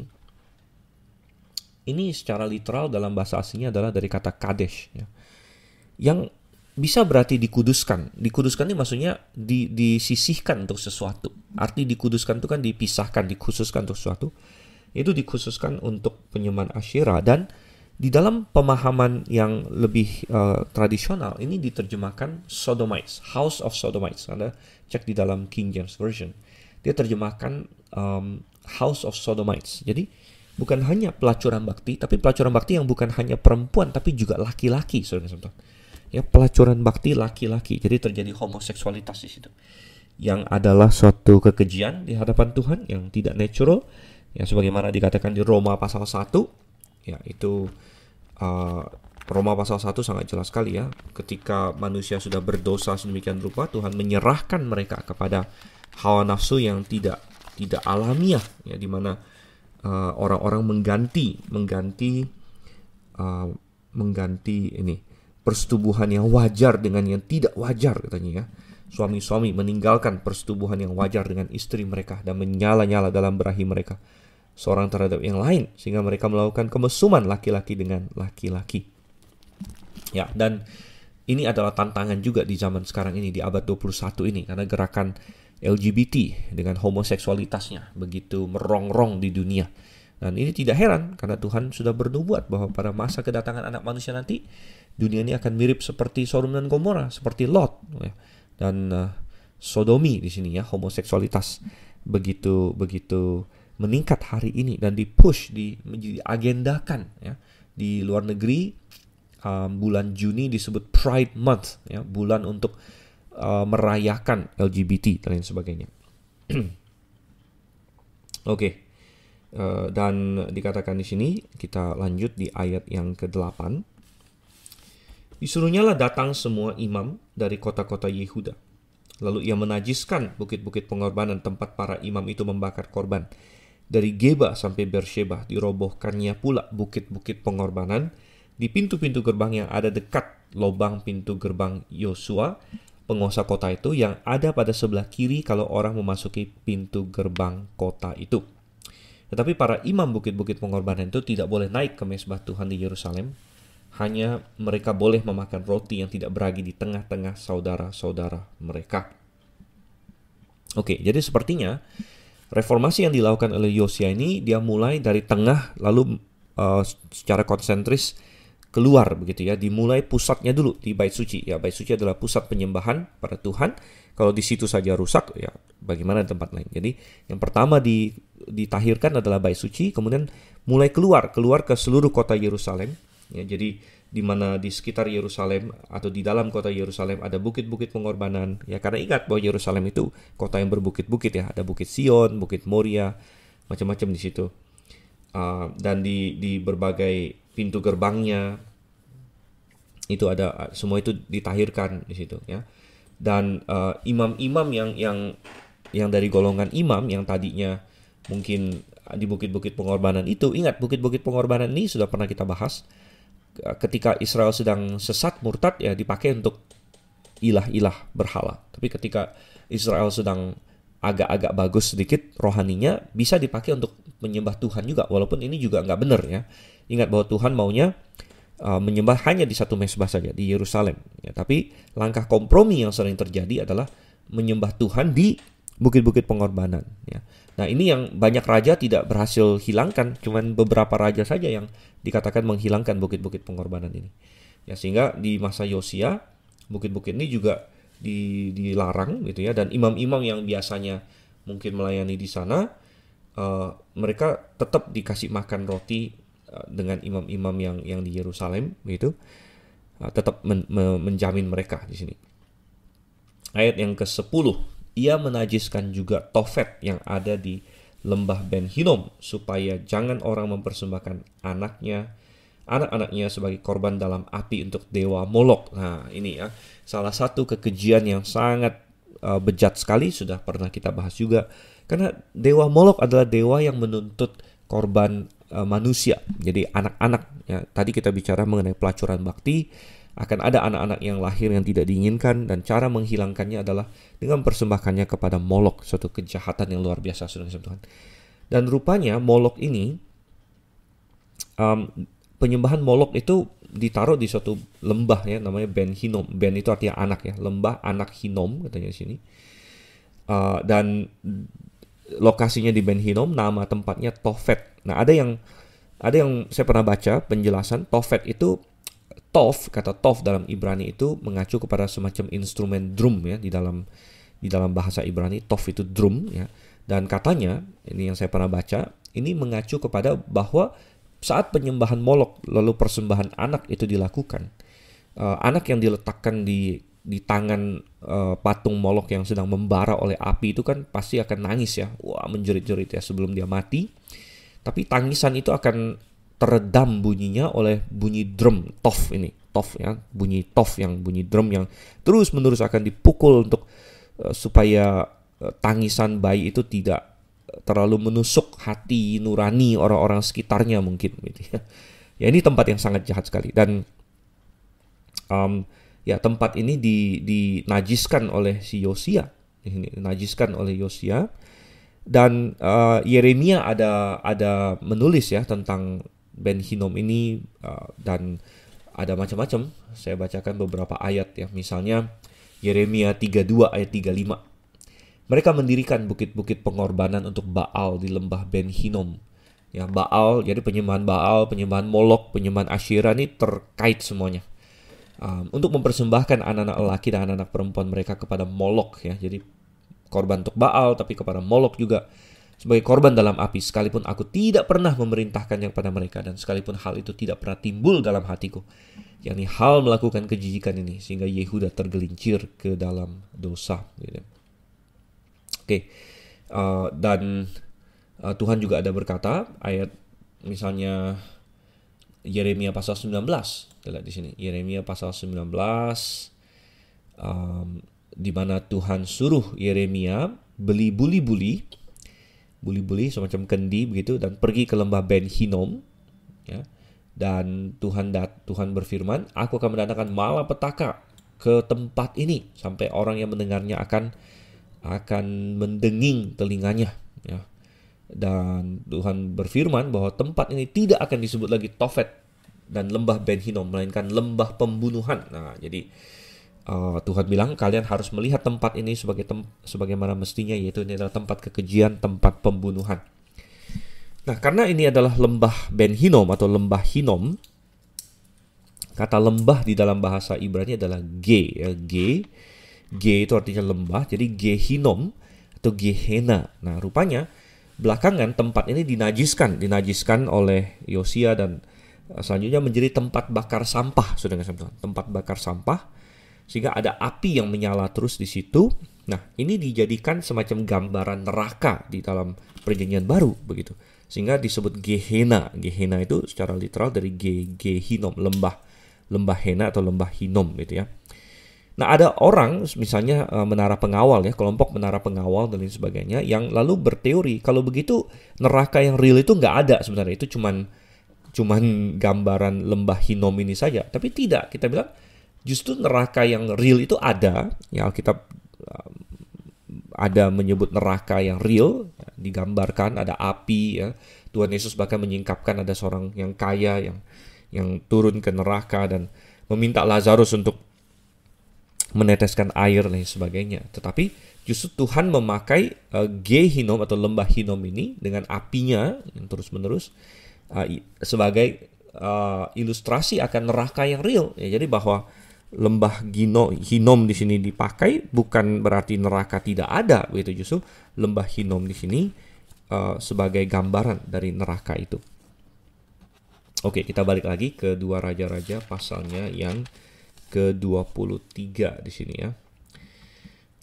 ini secara literal dalam bahasa aslinya adalah dari kata kadesh ya, yang bisa berarti dikuduskan. Dikuduskan ini maksudnya disisihkan untuk sesuatu. Arti dikuduskan itu kan dipisahkan, dikhususkan untuk sesuatu. Itu dikhususkan untuk penyembahan Asyera. Dan di dalam pemahaman yang lebih tradisional, ini diterjemahkan Sodomites, House of Sodomites. Anda cek di dalam King James Version, dia terjemahkan House of Sodomites. Jadi bukan hanya pelacuran bakti, tapi pelacuran bakti yang bukan hanya perempuan, tapi juga laki-laki, saudara-saudara. Ya, pelacuran bakti laki-laki. Jadi terjadi homoseksualitas di situ, yang adalah suatu kekejian di hadapan Tuhan yang tidak natural. Ya, sebagaimana dikatakan di Roma pasal 1. Ya, itu Roma pasal 1 sangat jelas sekali ya. Ketika manusia sudah berdosa sedemikian rupa, Tuhan menyerahkan mereka kepada hawa nafsu yang tidak alamiah ya, di mana orang-orang mengganti ini persetubuhan yang wajar dengan yang tidak wajar katanya ya. Suami-suami meninggalkan persetubuhan yang wajar dengan istri mereka dan menyala-nyala dalam berahi mereka seorang terhadap yang lain, sehingga mereka melakukan kemesuman laki-laki dengan laki-laki. Ya, dan ini adalah tantangan juga di zaman sekarang ini, di abad 21 ini, karena gerakan LGBT dengan homoseksualitasnya begitu merongrong di dunia. Dan ini tidak heran, karena Tuhan sudah bernubuat bahwa pada masa kedatangan anak manusia nanti, dunia ini akan mirip seperti Sodom dan Gomora, seperti Lot. Dan sodomi di sini ya, homoseksualitas begitu meningkat hari ini dan diagendakan ya. Di luar negeri bulan Juni disebut Pride Month ya, bulan untuk merayakan LGBT dan lain sebagainya. Oke. Dan dikatakan di sini, kita lanjut di ayat yang ke-8. Disuruhnyalah datang semua imam dari kota-kota Yehuda. Lalu ia menajiskan bukit-bukit pengorbanan tempat para imam itu membakar korban. Dari Geba sampai Beersheba dirobohkannya pula bukit-bukit pengorbanan di pintu-pintu gerbang yang ada dekat lubang pintu gerbang Yosua, penguasa kota itu, yang ada pada sebelah kiri kalau orang memasuki pintu gerbang kota itu. Tetapi para imam bukit-bukit pengorbanan itu tidak boleh naik ke mezbah Tuhan di Yerusalem. hanya mereka boleh memakan roti yang tidak beragi di tengah-tengah saudara-saudara mereka. Oke, jadi sepertinya reformasi yang dilakukan oleh Yosia ini dia mulai dari tengah lalu secara konsentris keluar begitu ya. Dimulai pusatnya dulu di bait suci. Ya, bait suci adalah pusat penyembahan pada Tuhan. Kalau di situ saja rusak, ya bagaimana di tempat lain. Jadi yang pertama ditahirkan adalah bait suci, kemudian mulai keluar ke seluruh kota Yerusalem. Ya, jadi di mana di sekitar Yerusalem atau di dalam kota Yerusalem ada bukit-bukit pengorbanan. Ya, karena ingat bahwa Yerusalem itu kota yang berbukit-bukit ya. Ada Bukit Sion, Bukit Moria, macam-macam di situ. Dan di berbagai pintu gerbangnya itu ada, semua itu ditahirkan di situ ya. Dan imam-imam yang dari golongan imam yang tadinya mungkin di bukit-bukit pengorbanan itu, ingat bukit-bukit pengorbanan ini sudah pernah kita bahas. Ketika Israel sedang sesat murtad ya dipakai untuk ilah-ilah berhala. Tapi ketika Israel sedang agak-agak bagus sedikit rohaninya, bisa dipakai untuk menyembah Tuhan juga, walaupun ini juga nggak benar ya. Ingat bahwa Tuhan maunya menyembah hanya di satu mezbah saja di Yerusalem ya. Tapi langkah kompromi yang sering terjadi adalah menyembah Tuhan di bukit-bukit pengorbanan ya. Nah, ini yang banyak raja tidak berhasil hilangkan, cuman beberapa raja saja yang dikatakan menghilangkan bukit-bukit pengorbanan ini ya. Sehingga di masa Yosia bukit-bukit ini juga dilarang gitu ya. Dan imam-imam yang biasanya mungkin melayani di sana, mereka tetap dikasih makan roti dengan imam-imam yang di Yerusalem gitu, tetap menjamin mereka di sini. Ayat yang ke-10, ia menajiskan juga Tofet yang ada di lembah Ben Hinnom, supaya jangan orang mempersembahkan anak-anaknya sebagai korban dalam api untuk dewa Molok. Nah, ini ya salah satu kekejian yang sangat bejat sekali, sudah pernah kita bahas juga. Karena dewa Molok adalah dewa yang menuntut korban manusia. Jadi anak-anak ya. Tadi kita bicara mengenai pelacuran bakti, akan ada anak-anak yang lahir yang tidak diinginkan, dan cara menghilangkannya adalah dengan persembahkannya kepada Molok, suatu kejahatan yang luar biasa saudara Tuhan. Dan rupanya Molok ini, penyembahan Molok itu ditaruh di suatu lembah ya, namanya Ben Hinnom. Ben itu artinya anak ya, lembah anak Hinnom katanya di sini. Dan lokasinya di Ben Hinnom, nama tempatnya Tofet. Nah, ada yang saya pernah baca penjelasan Tofet itu, kata Tov dalam Ibrani itu mengacu kepada semacam instrumen drum ya, di dalam bahasa Ibrani Tov itu drum ya. Dan katanya, ini yang saya pernah baca, ini mengacu kepada bahwa saat penyembahan Molok lalu persembahan anak itu dilakukan, anak yang diletakkan di tangan patung Molok yang sedang membara oleh api itu kan pasti akan nangis ya, wah menjerit-jerit ya sebelum dia mati. Tapi tangisan itu akan teredam bunyinya oleh bunyi drum tof ini, tof ya, bunyi tof yang bunyi drum yang terus-menerus akan dipukul untuk supaya tangisan bayi itu tidak terlalu menusuk hati nurani orang-orang sekitarnya mungkin gitu ya. Ya, ini tempat yang sangat jahat sekali. Dan ya tempat ini dinajiskan oleh si Yosia, dinajiskan oleh Yosia. Dan Yeremia ada menulis ya tentang Ben Hinnom ini, dan ada macam-macam. Saya bacakan beberapa ayat ya. Misalnya Yeremia 32 ayat 35. Mereka mendirikan bukit-bukit pengorbanan untuk Baal di lembah Ben Hinnom. Ya, Baal, jadi penyembahan Baal, penyembahan Molok, penyembahan Asyera ini terkait semuanya. Untuk mempersembahkan anak-anak lelaki dan anak-anak perempuan mereka kepada Molok ya. Jadi korban untuk Baal tapi kepada Molok juga sebagai korban dalam api, sekalipun aku tidak pernah memerintahkannya kepada mereka, dan sekalipun hal itu tidak pernah timbul dalam hatiku, yakni hal melakukan kejijikan ini, sehingga Yehuda tergelincir ke dalam dosa gitu. Oke. Dan Tuhan juga ada berkata, ayat misalnya Yeremia pasal 19, kita lihat di sini Yeremia pasal 19, di mana Tuhan suruh Yeremia beli buli-buli semacam kendi begitu, dan pergi ke lembah Ben Hinnom ya. Dan Tuhan berfirman, aku akan mendatangkan malapetaka ke tempat ini sampai orang yang mendengarnya akan mendenging telinganya Dan Tuhan berfirman bahwa tempat ini tidak akan disebut lagi Tofet, dan lembah Ben Hinnom, melainkan lembah pembunuhan. Nah, jadi Tuhan bilang kalian harus melihat tempat ini sebagaimana mestinya, yaitu ini adalah tempat kekejian, tempat pembunuhan. Nah, karena ini adalah lembah Ben Hinnom atau lembah Hinnom, kata lembah di dalam bahasa Ibrani adalah Ge, ya. Ge itu artinya lembah, jadi Gehinnom atau Gehenna. Nah, rupanya belakangan tempat ini dinajiskan oleh Yosia, dan selanjutnya menjadi tempat bakar sampah, saudara-saudara, tempat bakar sampah, sehingga ada api yang menyala terus di situ. Nah, ini dijadikan semacam gambaran neraka di dalam Perjanjian Baru, begitu. Sehingga disebut Gehenna. Gehenna itu secara literal dari Gehinnom, lembah Hena atau lembah Hinnom, gitu ya. Nah, ada orang misalnya menara pengawal, ya, kelompok menara pengawal dan lain sebagainya, yang lalu berteori kalau begitu neraka yang real itu nggak ada sebenarnya, itu cuman gambaran lembah Hinnom ini saja. Tapi tidak, kita bilang justru neraka yang real itu ada. Ya, Alkitab ada menyebut neraka yang real, digambarkan ada api, ya. Tuhan Yesus bahkan menyingkapkan ada seorang yang kaya yang turun ke neraka dan meminta Lazarus untuk meneteskan air dan sebagainya. Tetapi justru Tuhan memakai Gehinnom atau lembah Hinnom ini dengan apinya yang terus-menerus sebagai ilustrasi akan neraka yang real. Ya, jadi bahwa lembah Hinnom di sini dipakai bukan berarti neraka tidak ada, begitu. Justru lembah Hinnom di sini sebagai gambaran dari neraka itu. Oke, kita balik lagi ke 2 Raja-Raja pasalnya yang ke-23 di sini, ya.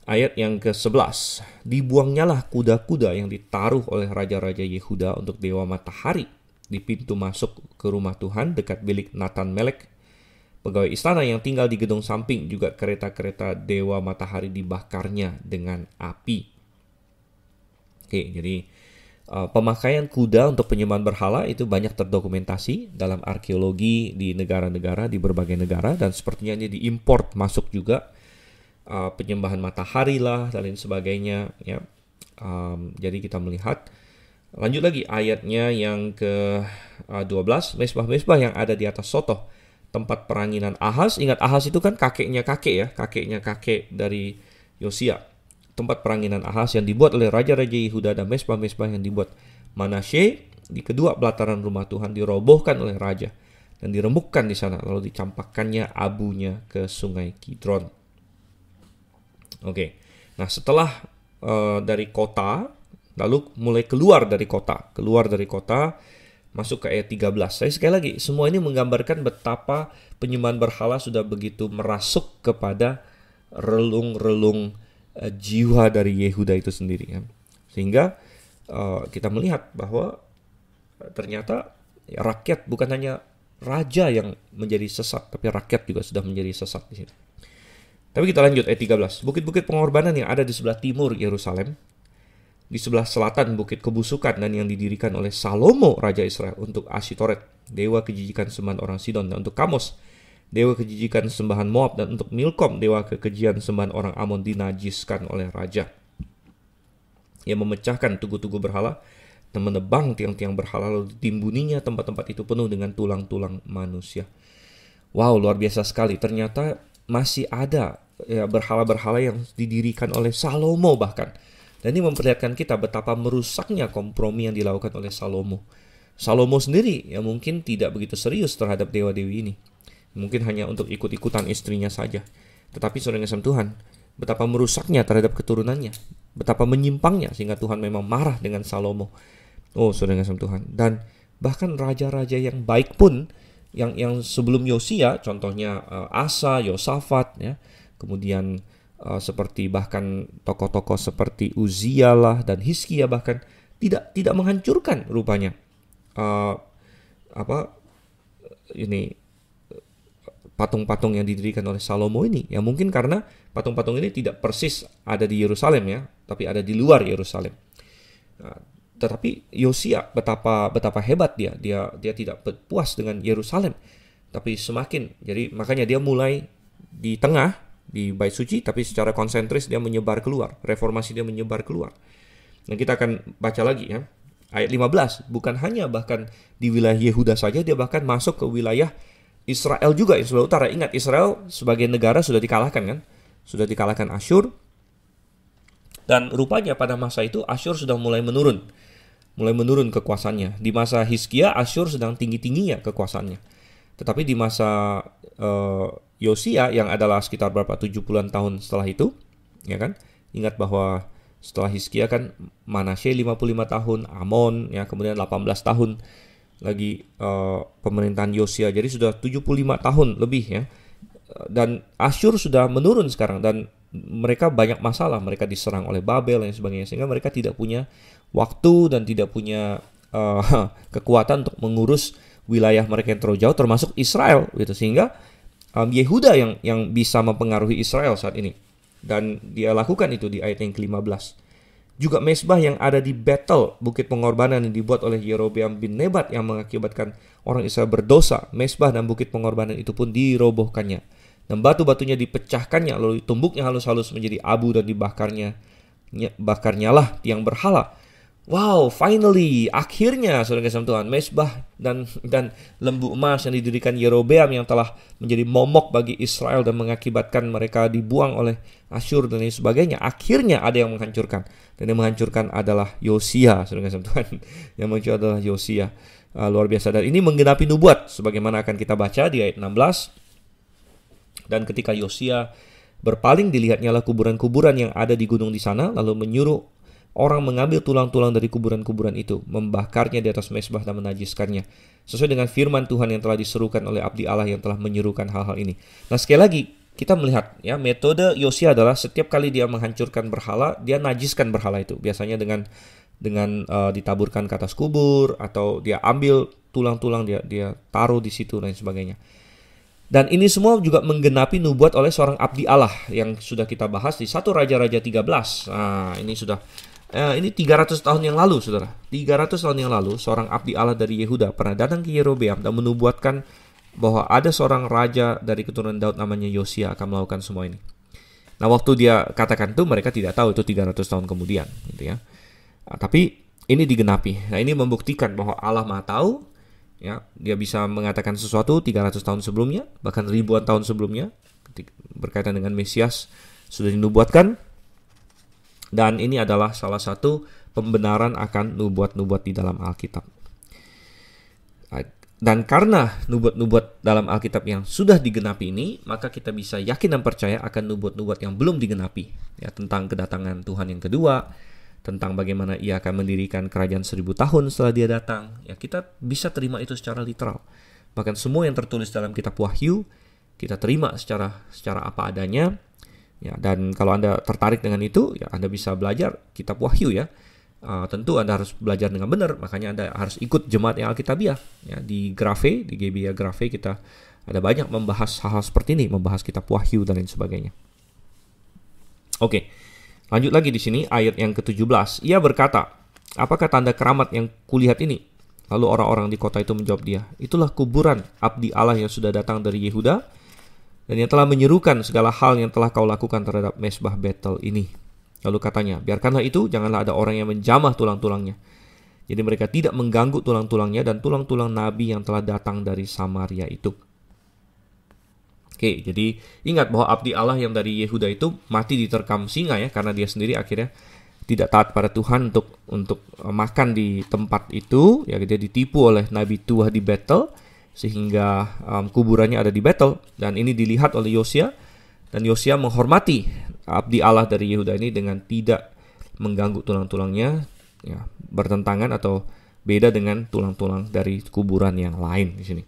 Ayat yang ke-11. Dibuangnyalah kuda-kuda yang ditaruh oleh raja-raja Yehuda untuk dewa matahari di pintu masuk ke rumah Tuhan dekat bilik Nathan Melek, pegawai istana yang tinggal di gedung samping. Juga kereta-kereta dewa matahari dibakarnya dengan api. Oke, jadi pemakaian kuda untuk penyembahan berhala itu banyak terdokumentasi dalam arkeologi di negara-negara, di berbagai negara, dan sepertinya ini diimport masuk juga, penyembahan matahari lah dan lain sebagainya, ya. Jadi kita melihat, lanjut lagi ayatnya yang ke-12, mesbah-mesbah yang ada di atas sotoh tempat peranginan Ahaz. Ingat, Ahaz itu kan kakeknya kakek dari Yosia. Tempat peranginan Ahaz yang dibuat oleh raja-raja Yehuda dan mesbah-mesbah yang dibuat Manasye di kedua pelataran rumah Tuhan dirobohkan oleh raja dan diremukkan di sana, lalu dicampakkannya abunya ke sungai Kidron. Oke. Nah, setelah dari kota, lalu mulai keluar dari kota masuk ke ayat 13. Saya sekali lagi, semua ini menggambarkan betapa penyembahan berhala sudah begitu merasuk kepada relung-relung jiwa dari Yehuda itu sendiri, ya. Sehingga kita melihat bahwa ternyata rakyat, bukan hanya raja yang menjadi sesat, tapi rakyat juga sudah menjadi sesat di sini. Tapi kita lanjut ayat 13. Bukit-bukit pengorbanan yang ada di sebelah timur Yerusalem, di sebelah selatan bukit kebusukan, dan yang didirikan oleh Salomo raja Israel untuk Ashitoret, dewa kejijikan sembahan orang Sidon, dan untuk Kamos, dewa kejijikan sembahan Moab, dan untuk Milkom, dewa kekejian sembahan orang Amon, dinajiskan oleh raja. Ia memecahkan tugu-tugu berhala dan menebang tiang-tiang berhala, lalu ditimbuninya tempat-tempat itu penuh dengan tulang-tulang manusia. Wow, luar biasa sekali. Ternyata masih ada, ya, berhala-berhala yang didirikan oleh Salomo bahkan. Dan ini memperlihatkan kita betapa merusaknya kompromi yang dilakukan oleh Salomo. Salomo sendiri ya mungkin tidak begitu serius terhadap dewa-dewi ini. Mungkin hanya untuk ikut-ikutan istrinya saja. Tetapi saudara yang Tuhan, betapa merusaknya terhadap keturunannya, betapa menyimpangnya sehingga Tuhan memang marah dengan Salomo. Oh, saudara yang Tuhan. Dan bahkan raja-raja yang baik pun, yang sebelum Yosia, contohnya Asa, Yosafat, ya, kemudian seperti bahkan tokoh-tokoh seperti Uzia lah dan Hizkia bahkan tidak menghancurkan rupanya patung-patung yang didirikan oleh Salomo ini. Ya mungkin karena patung-patung ini tidak persis ada di Yerusalem, ya, tapi ada di luar Yerusalem. Nah, tetapi Yosia betapa hebat dia tidak puas dengan Yerusalem, tapi jadi makanya dia mulai di tengah di bait suci, tapi secara konsentris dia menyebar keluar. Reformasi dia menyebar keluar. Dan kita akan baca lagi, ya, Ayat 15, bukan hanya bahkan di wilayah Yehuda saja, dia bahkan masuk ke wilayah Israel juga, yang sebelah utara. Ingat, Israel sebagai negara sudah dikalahkan kan? Sudah dikalahkan Asyur. Dan rupanya pada masa itu Asyur sudah mulai menurun kekuasaannya. Di masa Hizkia, Asyur sedang tinggi-tingginya kekuasaannya. Tetapi di masa Yosia yang adalah sekitar berapa 70-an tahun setelah itu, ya kan? Ingat bahwa setelah Hizkia kan Manasye 55 tahun, Amon ya kemudian 18 tahun lagi pemerintahan Yosia. Jadi sudah 75 tahun lebih ya. Dan Asyur sudah menurun sekarang dan mereka banyak masalah, mereka diserang oleh Babel dan sebagainya, sehingga mereka tidak punya waktu dan tidak punya kekuatan untuk mengurus wilayah mereka yang terlalu jauh, termasuk Israel gitu. Sehingga Yehuda yang bisa mempengaruhi Israel saat ini. Dan dia lakukan itu di ayat yang ke-15. Juga mezbah yang ada di Betel, bukit pengorbanan yang dibuat oleh Yerobeam bin Nebat yang mengakibatkan orang Israel berdosa. Mezbah dan bukit pengorbanan itu pun dirobohkannya. Dan batu-batunya dipecahkannya, lalu ditumbuknya halus-halus menjadi abu dan dibakarnyalah tiang berhala. Wow, finally, akhirnya saudara kasih Tuhan, mezbah dan lembu emas yang didirikan Yerobeam yang telah menjadi momok bagi Israel dan mengakibatkan mereka dibuang oleh Asyur dan lain sebagainya. Akhirnya ada yang menghancurkan, dan yang menghancurkan adalah Yosia, saudara kasih Tuhan. Yang menghancurkan adalah Yosia. Luar biasa. Dan ini menggenapi nubuat sebagaimana akan kita baca di ayat 16. Dan ketika Yosia berpaling, dilihatnyalah kuburan-kuburan yang ada di gunung di sana, lalu menyuruh orang mengambil tulang-tulang dari kuburan-kuburan itu, membakarnya di atas mezbah dan menajiskannya, sesuai dengan firman Tuhan yang telah diserukan oleh abdi Allah yang telah menyuruhkan hal-hal ini. Nah, sekali lagi kita melihat ya, metode Yosia adalah setiap kali dia menghancurkan berhala, dia najiskan berhala itu. Biasanya dengan ditaburkan ke atas kubur, atau dia ambil tulang-tulang, dia taruh di situ dan sebagainya. Dan ini semua juga menggenapi nubuat oleh seorang abdi Allah yang sudah kita bahas di 1 Raja-Raja 13. Nah, ini sudah ini 300 tahun yang lalu, saudara. 300 tahun yang lalu, seorang abdi Allah dari Yehuda pernah datang ke Yerobeam dan menubuatkan bahwa ada seorang raja dari keturunan Daud namanya Yosia akan melakukan semua ini. Nah, waktu dia katakan itu, mereka tidak tahu itu 300 tahun kemudian, gitu ya. Nah, tapi ini digenapi. Nah, ini membuktikan bahwa Allah Maha Tahu, ya, dia bisa mengatakan sesuatu 300 tahun sebelumnya, bahkan ribuan tahun sebelumnya, berkaitan dengan Mesias sudah dinubuatkan. Dan ini adalah salah satu pembenaran akan nubuat-nubuat di dalam Alkitab. Dan karena nubuat-nubuat dalam Alkitab yang sudah digenapi ini, maka kita bisa yakin dan percaya akan nubuat-nubuat yang belum digenapi, ya, tentang kedatangan Tuhan yang kedua, tentang bagaimana ia akan mendirikan kerajaan 1000 tahun setelah dia datang. Ya, kita bisa terima itu secara literal. Bahkan semua yang tertulis dalam kitab Wahyu kita terima secara apa adanya. Ya, dan kalau Anda tertarik dengan itu, ya Anda bisa belajar kitab Wahyu ya. Tentu Anda harus belajar dengan benar, makanya Anda harus ikut jemaat yang Alkitabiah. Ya, di Grafe, di GBI Grafe kita ada banyak membahas hal-hal seperti ini, membahas kitab Wahyu dan lain sebagainya. Oke. Lanjut lagi di sini ayat yang ke-17. Ia berkata, "Apakah tanda keramat yang kulihat ini?" Lalu orang-orang di kota itu menjawab dia, "Itulah kuburan abdi Allah yang sudah datang dari Yehuda dan yang telah menyerukan segala hal yang telah kau lakukan terhadap mezbah Betel ini." Lalu katanya, "Biarkanlah itu, janganlah ada orang yang menjamah tulang-tulangnya." Jadi mereka tidak mengganggu tulang-tulangnya dan tulang-tulang nabi yang telah datang dari Samaria itu. Oke, jadi ingat bahwa abdi Allah yang dari Yehuda itu mati diterkam singa ya, karena dia sendiri akhirnya tidak taat pada Tuhan untuk makan di tempat itu. Ya, dia ditipu oleh nabi tua di Betel sehingga kuburannya ada di Betel, dan ini dilihat oleh Yosia, dan Yosia menghormati abdi Allah dari Yehuda ini dengan tidak mengganggu tulang-tulangnya, ya, bertentangan atau beda dengan tulang-tulang dari kuburan yang lain di sini.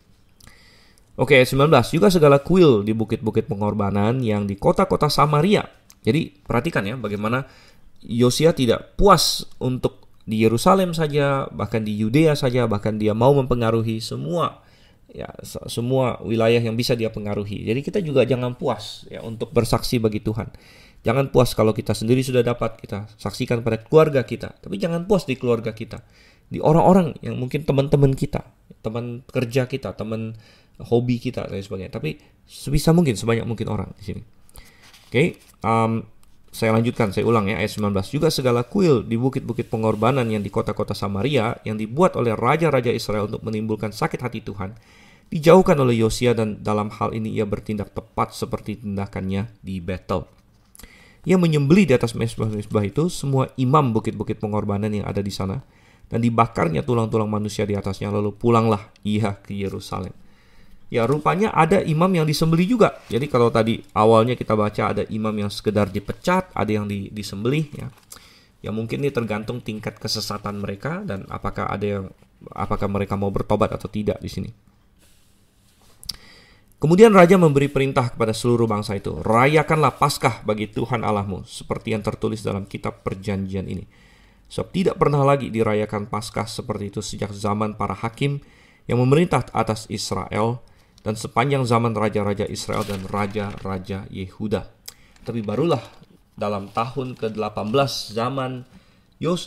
Oke, 19. Juga segala kuil di bukit-bukit pengorbanan yang di kota-kota Samaria. Jadi perhatikan ya bagaimana Yosia tidak puas untuk di Yerusalem saja, bahkan di Yudea saja, bahkan dia mau mempengaruhi semua wilayah yang bisa dia pengaruhi. Jadi kita juga jangan puas ya untuk bersaksi bagi Tuhan. Jangan puas kalau kita sendiri sudah dapat, kita saksikan pada keluarga kita. Tapi jangan puas di keluarga kita, di orang-orang yang mungkin teman-teman kita, teman kerja kita, teman hobi kita dan sebagainya. Tapi sebisa mungkin, sebanyak mungkin orang di sini. Oke, Saya lanjutkan, saya ulang ya, ayat 19. Juga segala kuil di bukit-bukit pengorbanan yang di kota-kota Samaria yang dibuat oleh raja-raja Israel untuk menimbulkan sakit hati Tuhan dijauhkan oleh Yosia, dan dalam hal ini ia bertindak tepat seperti tindakannya di Betel. Ia menyembelih di atas mezbah-mezbah itu semua imam bukit-bukit pengorbanan yang ada di sana, dan dibakarnya tulang-tulang manusia di atasnya, lalu pulanglah ia ke Yerusalem. Ya, rupanya ada imam yang disembelih juga. Jadi kalau tadi awalnya kita baca ada imam yang sekedar dipecat, ada yang disembelih ya. Ya mungkin ini tergantung tingkat kesesatan mereka dan apakah mereka mau bertobat atau tidak di sini. Kemudian raja memberi perintah kepada seluruh bangsa itu, rayakanlah Paskah bagi Tuhan Allahmu, seperti yang tertulis dalam kitab perjanjian ini. Sebab tidak pernah lagi dirayakan Paskah seperti itu sejak zaman para hakim yang memerintah atas Israel, dan sepanjang zaman raja-raja Israel dan raja-raja Yehuda. Tapi barulah dalam tahun ke-18 zaman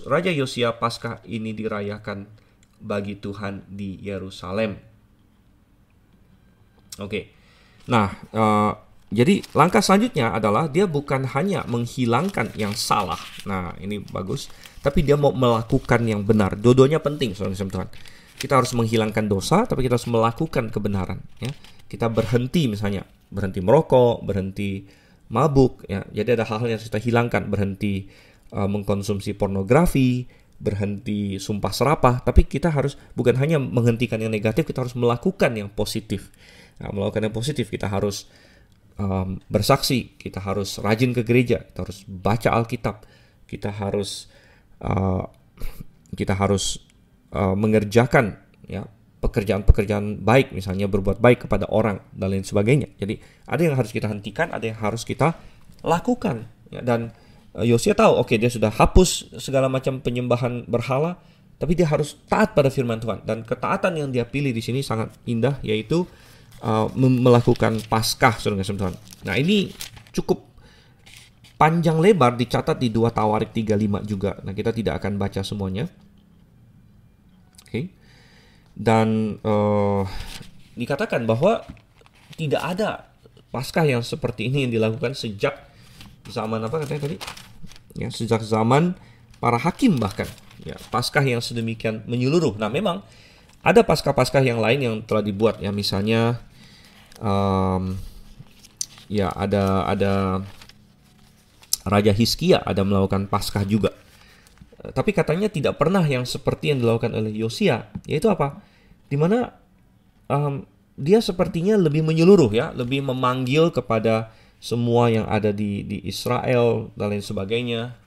Raja Yosia, Paskah ini dirayakan bagi Tuhan di Yerusalem. Oke. Nah, jadi langkah selanjutnya adalah dia bukan hanya menghilangkan yang salah. Nah, ini bagus. Tapi dia mau melakukan yang benar. Dua-duanya penting, saudara-saudara Tuhan. Kita harus menghilangkan dosa, tapi kita harus melakukan kebenaran. Ya. Kita berhenti misalnya, berhenti merokok, berhenti mabuk. Ya. Jadi ada hal-hal yang kita hilangkan, berhenti mengkonsumsi pornografi, berhenti sumpah serapah. Tapi kita harus bukan hanya menghentikan yang negatif, kita harus melakukan yang positif. Nah, melakukan yang positif, kita harus bersaksi, kita harus rajin ke gereja, kita harus baca Alkitab, kita harus mengerjakan ya pekerjaan-pekerjaan baik, misalnya berbuat baik kepada orang dan lain sebagainya. Jadi ada yang harus kita hentikan, ada yang harus kita lakukan ya. Dan Yosia tahu, oke, dia sudah hapus segala macam penyembahan berhala, tapi dia harus taat pada firman Tuhan. Dan ketaatan yang dia pilih di sini sangat indah, yaitu melakukan Paskah, saudara-saudara Tuhan. Nah, ini cukup panjang lebar, dicatat di 2 Tawarik 35 juga. Nah, kita tidak akan baca semuanya. Oke. Dan dikatakan bahwa tidak ada Paskah yang seperti ini yang dilakukan sejak zaman apa katanya tadi? Ya, sejak zaman para hakim bahkan. Ya, Paskah yang sedemikian menyeluruh. Nah, memang ada Paskah-Paskah yang lain yang telah dibuat ya, misalnya ya ada Raja Hizkia ada melakukan Paskah juga. Tapi katanya tidak pernah yang seperti yang dilakukan oleh Yosia, yaitu apa? Dimana dia sepertinya lebih menyeluruh ya, lebih memanggil kepada semua yang ada di Israel dan lain sebagainya.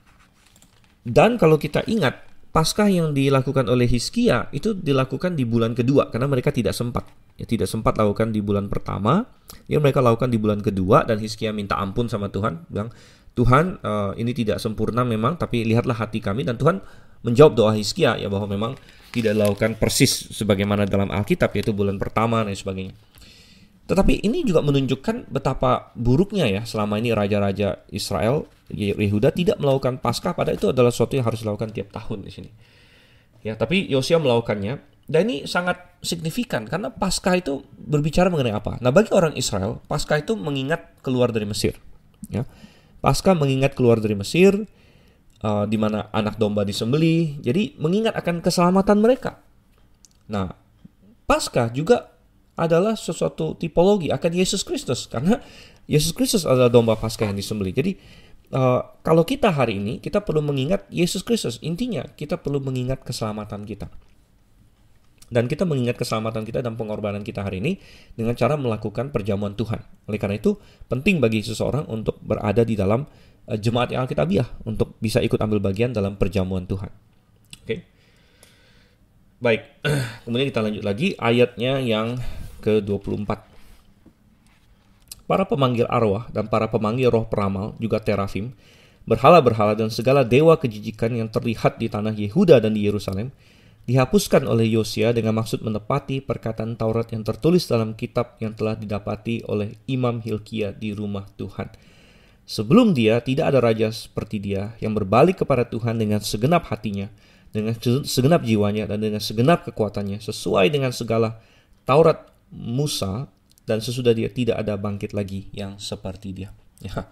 Dan kalau kita ingat, Paskah yang dilakukan oleh Hizkia itu dilakukan di bulan kedua karena mereka tidak sempat lakukan di bulan pertama. Ya, mereka lakukan di bulan kedua, dan Hizkia minta ampun sama Tuhan, bilang, Tuhan, ini tidak sempurna memang, tapi lihatlah hati kami. Dan Tuhan menjawab doa Hizkia ya, bahwa memang tidak dilakukan persis sebagaimana dalam Alkitab, yaitu bulan pertama dan sebagainya. Tetapi ini juga menunjukkan betapa buruknya ya selama ini raja-raja Israel, Yehuda tidak melakukan Paskah, padahal itu adalah sesuatu yang harus dilakukan tiap tahun di sini. Ya, tapi Yosia melakukannya, dan ini sangat signifikan karena Paskah itu berbicara mengenai apa? Nah, bagi orang Israel, Paskah itu mengingat keluar dari Mesir. Ya. Paskah mengingat keluar dari Mesir, di mana anak domba disembelih, jadi mengingat akan keselamatan mereka. Nah, Paskah juga adalah sesuatu tipologi akan Yesus Kristus, karena Yesus Kristus adalah domba Paskah yang disembelih. Jadi kalau kita hari ini, kita perlu mengingat Yesus Kristus. Intinya kita perlu mengingat keselamatan kita. Dan kita mengingat keselamatan kita dan pengorbanan kita hari ini dengan cara melakukan perjamuan Tuhan. Oleh karena itu, penting bagi seseorang untuk berada di dalam jemaat yang Alkitabiah, untuk bisa ikut ambil bagian dalam perjamuan Tuhan. Oke. Baik, kemudian kita lanjut lagi ayatnya yang ke-24. Para pemanggil arwah dan para pemanggil roh peramal, juga terafim, berhala-berhala dan segala dewa kejijikan yang terlihat di tanah Yehuda dan di Yerusalem, dihapuskan oleh Yosia dengan maksud menepati perkataan Taurat yang tertulis dalam kitab yang telah didapati oleh Imam Hilkia di rumah Tuhan. Sebelum dia, tidak ada raja seperti dia yang berbalik kepada Tuhan dengan segenap hatinya, dengan segenap jiwanya, dan dengan segenap kekuatannya, sesuai dengan segala Taurat Musa, dan sesudah dia tidak ada bangkit lagi yang seperti dia. Ya.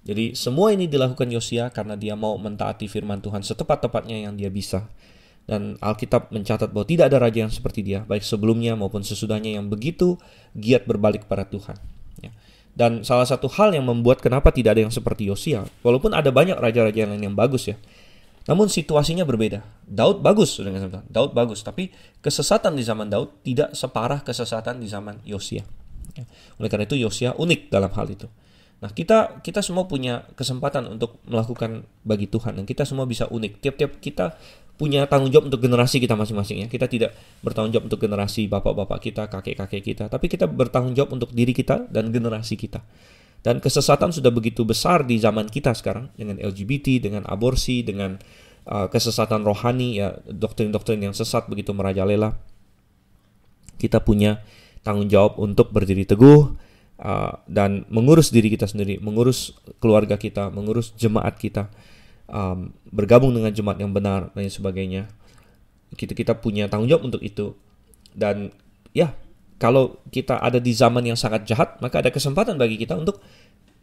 Jadi semua ini dilakukan Yosia karena dia mau mentaati firman Tuhan setepat-tepatnya yang dia bisa. Dan Alkitab mencatat bahwa tidak ada raja yang seperti dia, baik sebelumnya maupun sesudahnya, yang begitu giat berbalik kepada Tuhan. Ya. Dan salah satu hal yang membuat kenapa tidak ada yang seperti Yosia, walaupun ada banyak raja-raja lain yang bagus ya, namun situasinya berbeda. Daud bagus, Daud bagus, tapi kesesatan di zaman Daud tidak separah kesesatan di zaman Yosia. Ya. Oleh karena itu Yosia unik dalam hal itu. Nah, kita semua punya kesempatan untuk melakukan bagi Tuhan, dan kita semua bisa unik. Tiap-tiap kita punya tanggung jawab untuk generasi kita masing-masing ya. Kita tidak bertanggung jawab untuk generasi bapak-bapak kita, kakek-kakek kita, tapi kita bertanggung jawab untuk diri kita dan generasi kita. Dan kesesatan sudah begitu besar di zaman kita sekarang, dengan LGBT, dengan aborsi, dengan kesesatan rohani ya, doktrin-doktrin yang sesat begitu merajalela. Kita punya tanggung jawab untuk berdiri teguh dan mengurus diri kita sendiri, mengurus keluarga kita, mengurus jemaat kita, bergabung dengan jemaat yang benar dan sebagainya. Kita punya tanggung jawab untuk itu. Dan ya, kalau kita ada di zaman yang sangat jahat, maka ada kesempatan bagi kita untuk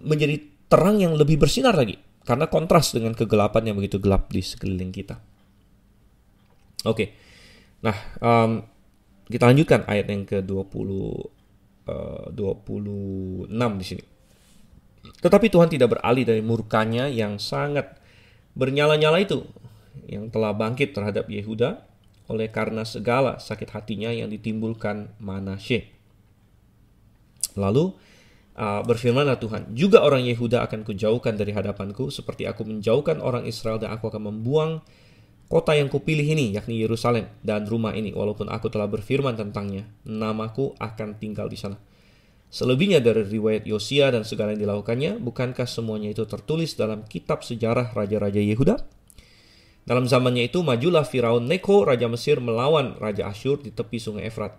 menjadi terang yang lebih bersinar lagi, karena kontras dengan kegelapan yang begitu gelap di sekeliling kita. Oke. Nah, kita lanjutkan ayat yang ke-26 di sini. Tetapi Tuhan tidak beralih dari murkanya yang sangat bernyala-nyala itu, yang telah bangkit terhadap Yehuda oleh karena segala sakit hatinya yang ditimbulkan Manasye. Lalu berfirmanlah Tuhan, juga orang Yehuda akan kujauhkan dari hadapanku, seperti aku menjauhkan orang Israel, dan aku akan membuang kota yang kupilih ini, yakni Yerusalem dan rumah ini, walaupun aku telah berfirman tentangnya, namaku akan tinggal di sana. Selebihnya dari riwayat Yosia dan segala yang dilakukannya, bukankah semuanya itu tertulis dalam kitab sejarah raja-raja Yehuda? Dalam zamannya itu majulah Firaun Neko, raja Mesir, melawan raja Asyur di tepi sungai Efrat.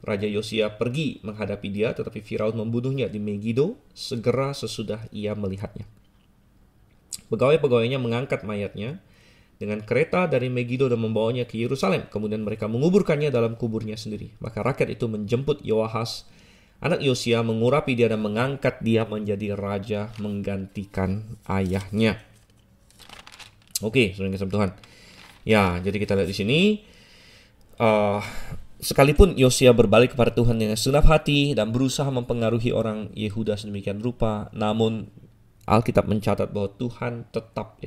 Raja Yosia pergi menghadapi dia, tetapi Firaun membunuhnya di Megido segera sesudah ia melihatnya. Pegawai-pegawainya mengangkat mayatnya dengan kereta dari Megido dan membawanya ke Yerusalem. Kemudian mereka menguburkannya dalam kuburnya sendiri. Maka rakyat itu menjemput Yoahas, anak Yosia, mengurapi dia dan mengangkat dia menjadi raja menggantikan ayahnya. Oke, saudara kasih Tuhan. Ya, jadi kita lihat di sini, sekalipun Yosia berbalik kepada Tuhan dengan segenap hati dan berusaha mempengaruhi orang Yehuda sedemikian rupa, namun Alkitab mencatat bahwa Tuhan tetap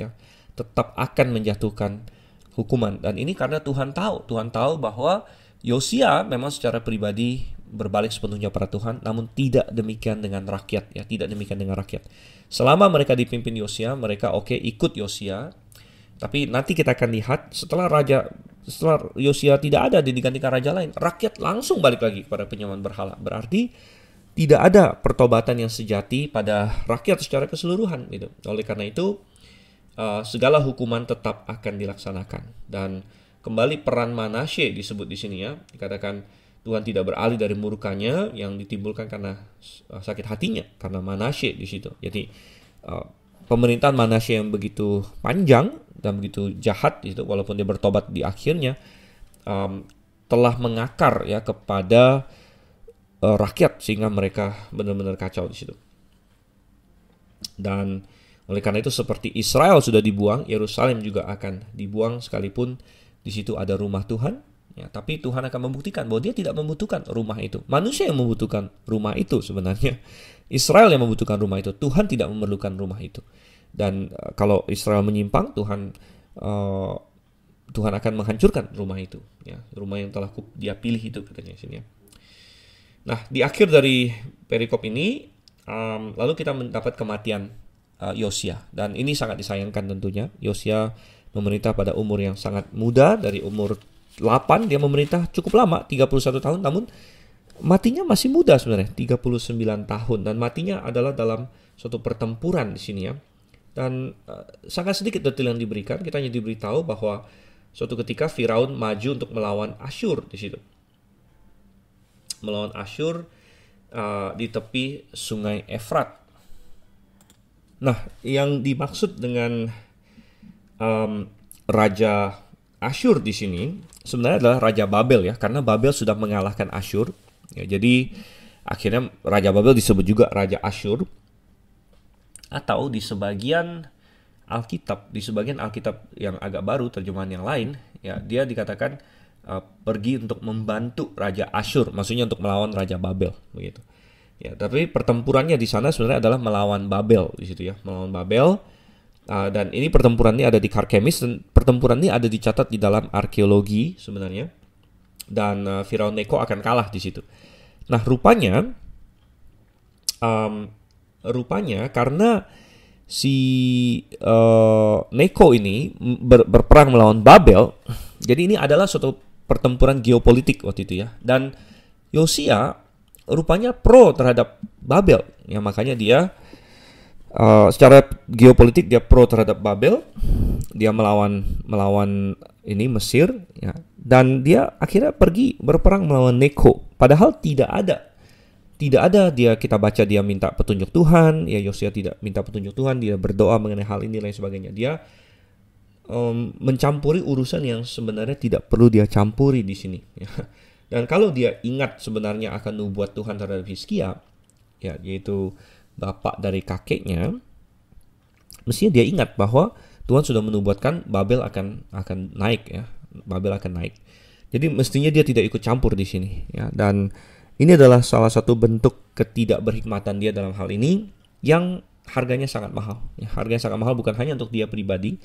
akan menjatuhkan hukuman. Dan ini karena Tuhan tahu bahwa Yosia memang secara pribadi berbalik sepenuhnya pada Tuhan, namun tidak demikian dengan rakyat ya, tidak demikian dengan rakyat. Selama mereka dipimpin Yosia, mereka ikut Yosia. Tapi nanti kita akan lihat setelah Yosia tidak ada digantikan raja lain, rakyat langsung balik lagi kepada penyembahan berhala. Berarti tidak ada pertobatan yang sejati pada rakyat secara keseluruhan gitu. Oleh karena itu segala hukuman tetap akan dilaksanakan. Dan kembali peran Manasye disebut di sini ya, dikatakan Tuhan tidak beralih dari murkanya yang ditimbulkan karena sakit hatinya, karena Manasye di situ. Jadi pemerintahan Manasye yang begitu panjang dan begitu jahat itu, walaupun dia bertobat di akhirnya, telah mengakar ya kepada rakyat sehingga mereka benar-benar kacau di situ. Dan oleh karena itu seperti Israel sudah dibuang, Yerusalem juga akan dibuang sekalipun di situ ada rumah Tuhan. Ya, tapi Tuhan akan membuktikan bahwa dia tidak membutuhkan rumah itu. Manusia yang membutuhkan rumah itu sebenarnya. Israel yang membutuhkan rumah itu. Tuhan tidak memerlukan rumah itu. Dan kalau Israel menyimpang, Tuhan akan menghancurkan rumah itu. Ya, rumah yang telah dia pilih itu katanya sini. Ya. Nah, di akhir dari perikop ini, lalu kita mendapat kematian Yosia. Dan ini sangat disayangkan tentunya. Yosia memerintah pada umur yang sangat muda, dari umur 8 dia memerintah cukup lama, 31 tahun, namun matinya masih muda sebenarnya, 39 tahun, dan matinya adalah dalam suatu pertempuran di sini ya. Dan sangat sedikit detail yang diberikan, kita hanya diberitahu bahwa suatu ketika Firaun maju untuk melawan Asyur di situ. Melawan Asyur di tepi sungai Efrat. Nah, yang dimaksud dengan Raja Asyur di sini sebenarnya adalah Raja Babel ya, karena Babel sudah mengalahkan Asyur. Ya, jadi akhirnya Raja Babel disebut juga Raja Asyur. Atau di sebagian Alkitab yang agak baru, terjemahan yang lain, ya dia dikatakan pergi untuk membantu Raja Asyur, maksudnya untuk melawan Raja Babel, begitu. Ya, tapi pertempurannya di sana sebenarnya adalah melawan Babel di situ ya, melawan Babel. Dan ini pertempuran ini ada di Karkemis, dan pertempuran ini ada dicatat di dalam arkeologi sebenarnya. Dan Firaun Neko akan kalah di situ. Nah, rupanya karena si Neko ini berperang melawan Babel, jadi ini adalah suatu pertempuran geopolitik waktu itu ya. Dan Yosia rupanya pro terhadap Babel, ya makanya dia secara geopolitik dia pro terhadap Babel, dia melawan ini Mesir, ya, dan dia akhirnya pergi berperang melawan Neko. Padahal tidak ada kita baca dia minta petunjuk Tuhan, ya Yosia tidak minta petunjuk Tuhan, dia berdoa mengenai hal ini dan lain sebagainya. Dia mencampuri urusan yang sebenarnya tidak perlu dia campuri di sini. Ya. Dan kalau dia ingat sebenarnya akan nubuat Tuhan terhadap Hizkia, ya yaitu bapak dari kakeknya, mestinya dia ingat bahwa Tuhan sudah menubuatkan Babel akan naik ya, Babel akan naik. Jadi mestinya dia tidak ikut campur di sini ya. Dan ini adalah salah satu bentuk ketidakberhikmatan dia dalam hal ini yang harganya sangat mahal. Ya, harganya sangat mahal bukan hanya untuk dia pribadi,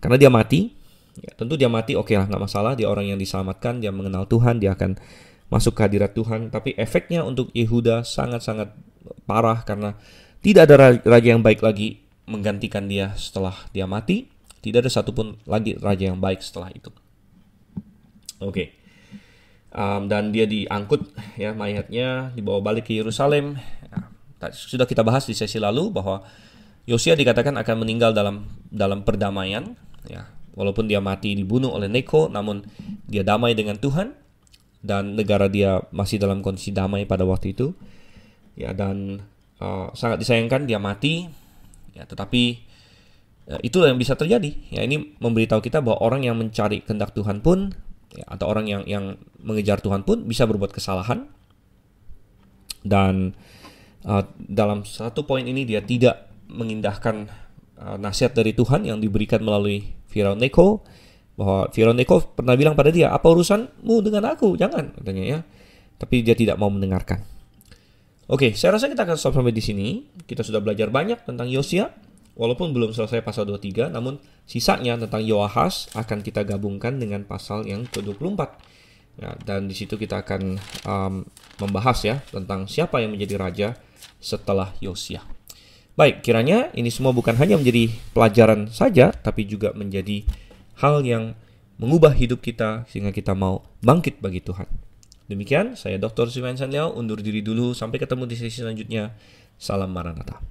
karena dia mati. Ya, tentu dia mati, oke lah, nggak masalah. Dia orang yang diselamatkan, dia mengenal Tuhan, dia akan masuk ke hadirat Tuhan. Tapi efeknya untuk Yehuda sangat-sangat parah karena tidak ada raja yang baik lagi menggantikan dia setelah dia mati. Tidak ada satupun lagi raja yang baik setelah itu. Oke. Dan dia diangkut ya, mayatnya dibawa balik ke Yerusalem. Ya, sudah kita bahas di sesi lalu bahwa Yosia dikatakan akan meninggal dalam perdamaian. Ya, walaupun dia mati dibunuh oleh Neko, namun dia damai dengan Tuhan dan negara dia masih dalam kondisi damai pada waktu itu. Ya, dan sangat disayangkan dia mati. Ya, tetapi itulah yang bisa terjadi. Ya, ini memberitahu kita bahwa orang yang mencari kehendak Tuhan pun, ya, atau orang yang mengejar Tuhan pun bisa berbuat kesalahan. Dan dalam satu poin ini dia tidak mengindahkan nasihat dari Tuhan yang diberikan melalui Firaun Neko, bahwa Firaun Neko pernah bilang pada dia, apa urusanmu dengan aku? Jangan, katanya ya. Tapi dia tidak mau mendengarkan. Oke, saya rasa kita akan stop sampai di sini. Kita sudah belajar banyak tentang Yosia, walaupun belum selesai pasal 23, namun sisanya tentang Yoahas akan kita gabungkan dengan pasal yang ke-24. Ya, dan di situ kita akan membahas ya tentang siapa yang menjadi raja setelah Yosia. Baik, kiranya ini semua bukan hanya menjadi pelajaran saja, tapi juga menjadi hal yang mengubah hidup kita sehingga kita mau bangkit bagi Tuhan. Demikian, saya Dr. Simeon Sanliao undur diri dulu. Sampai ketemu di sesi selanjutnya. Salam Maranatha.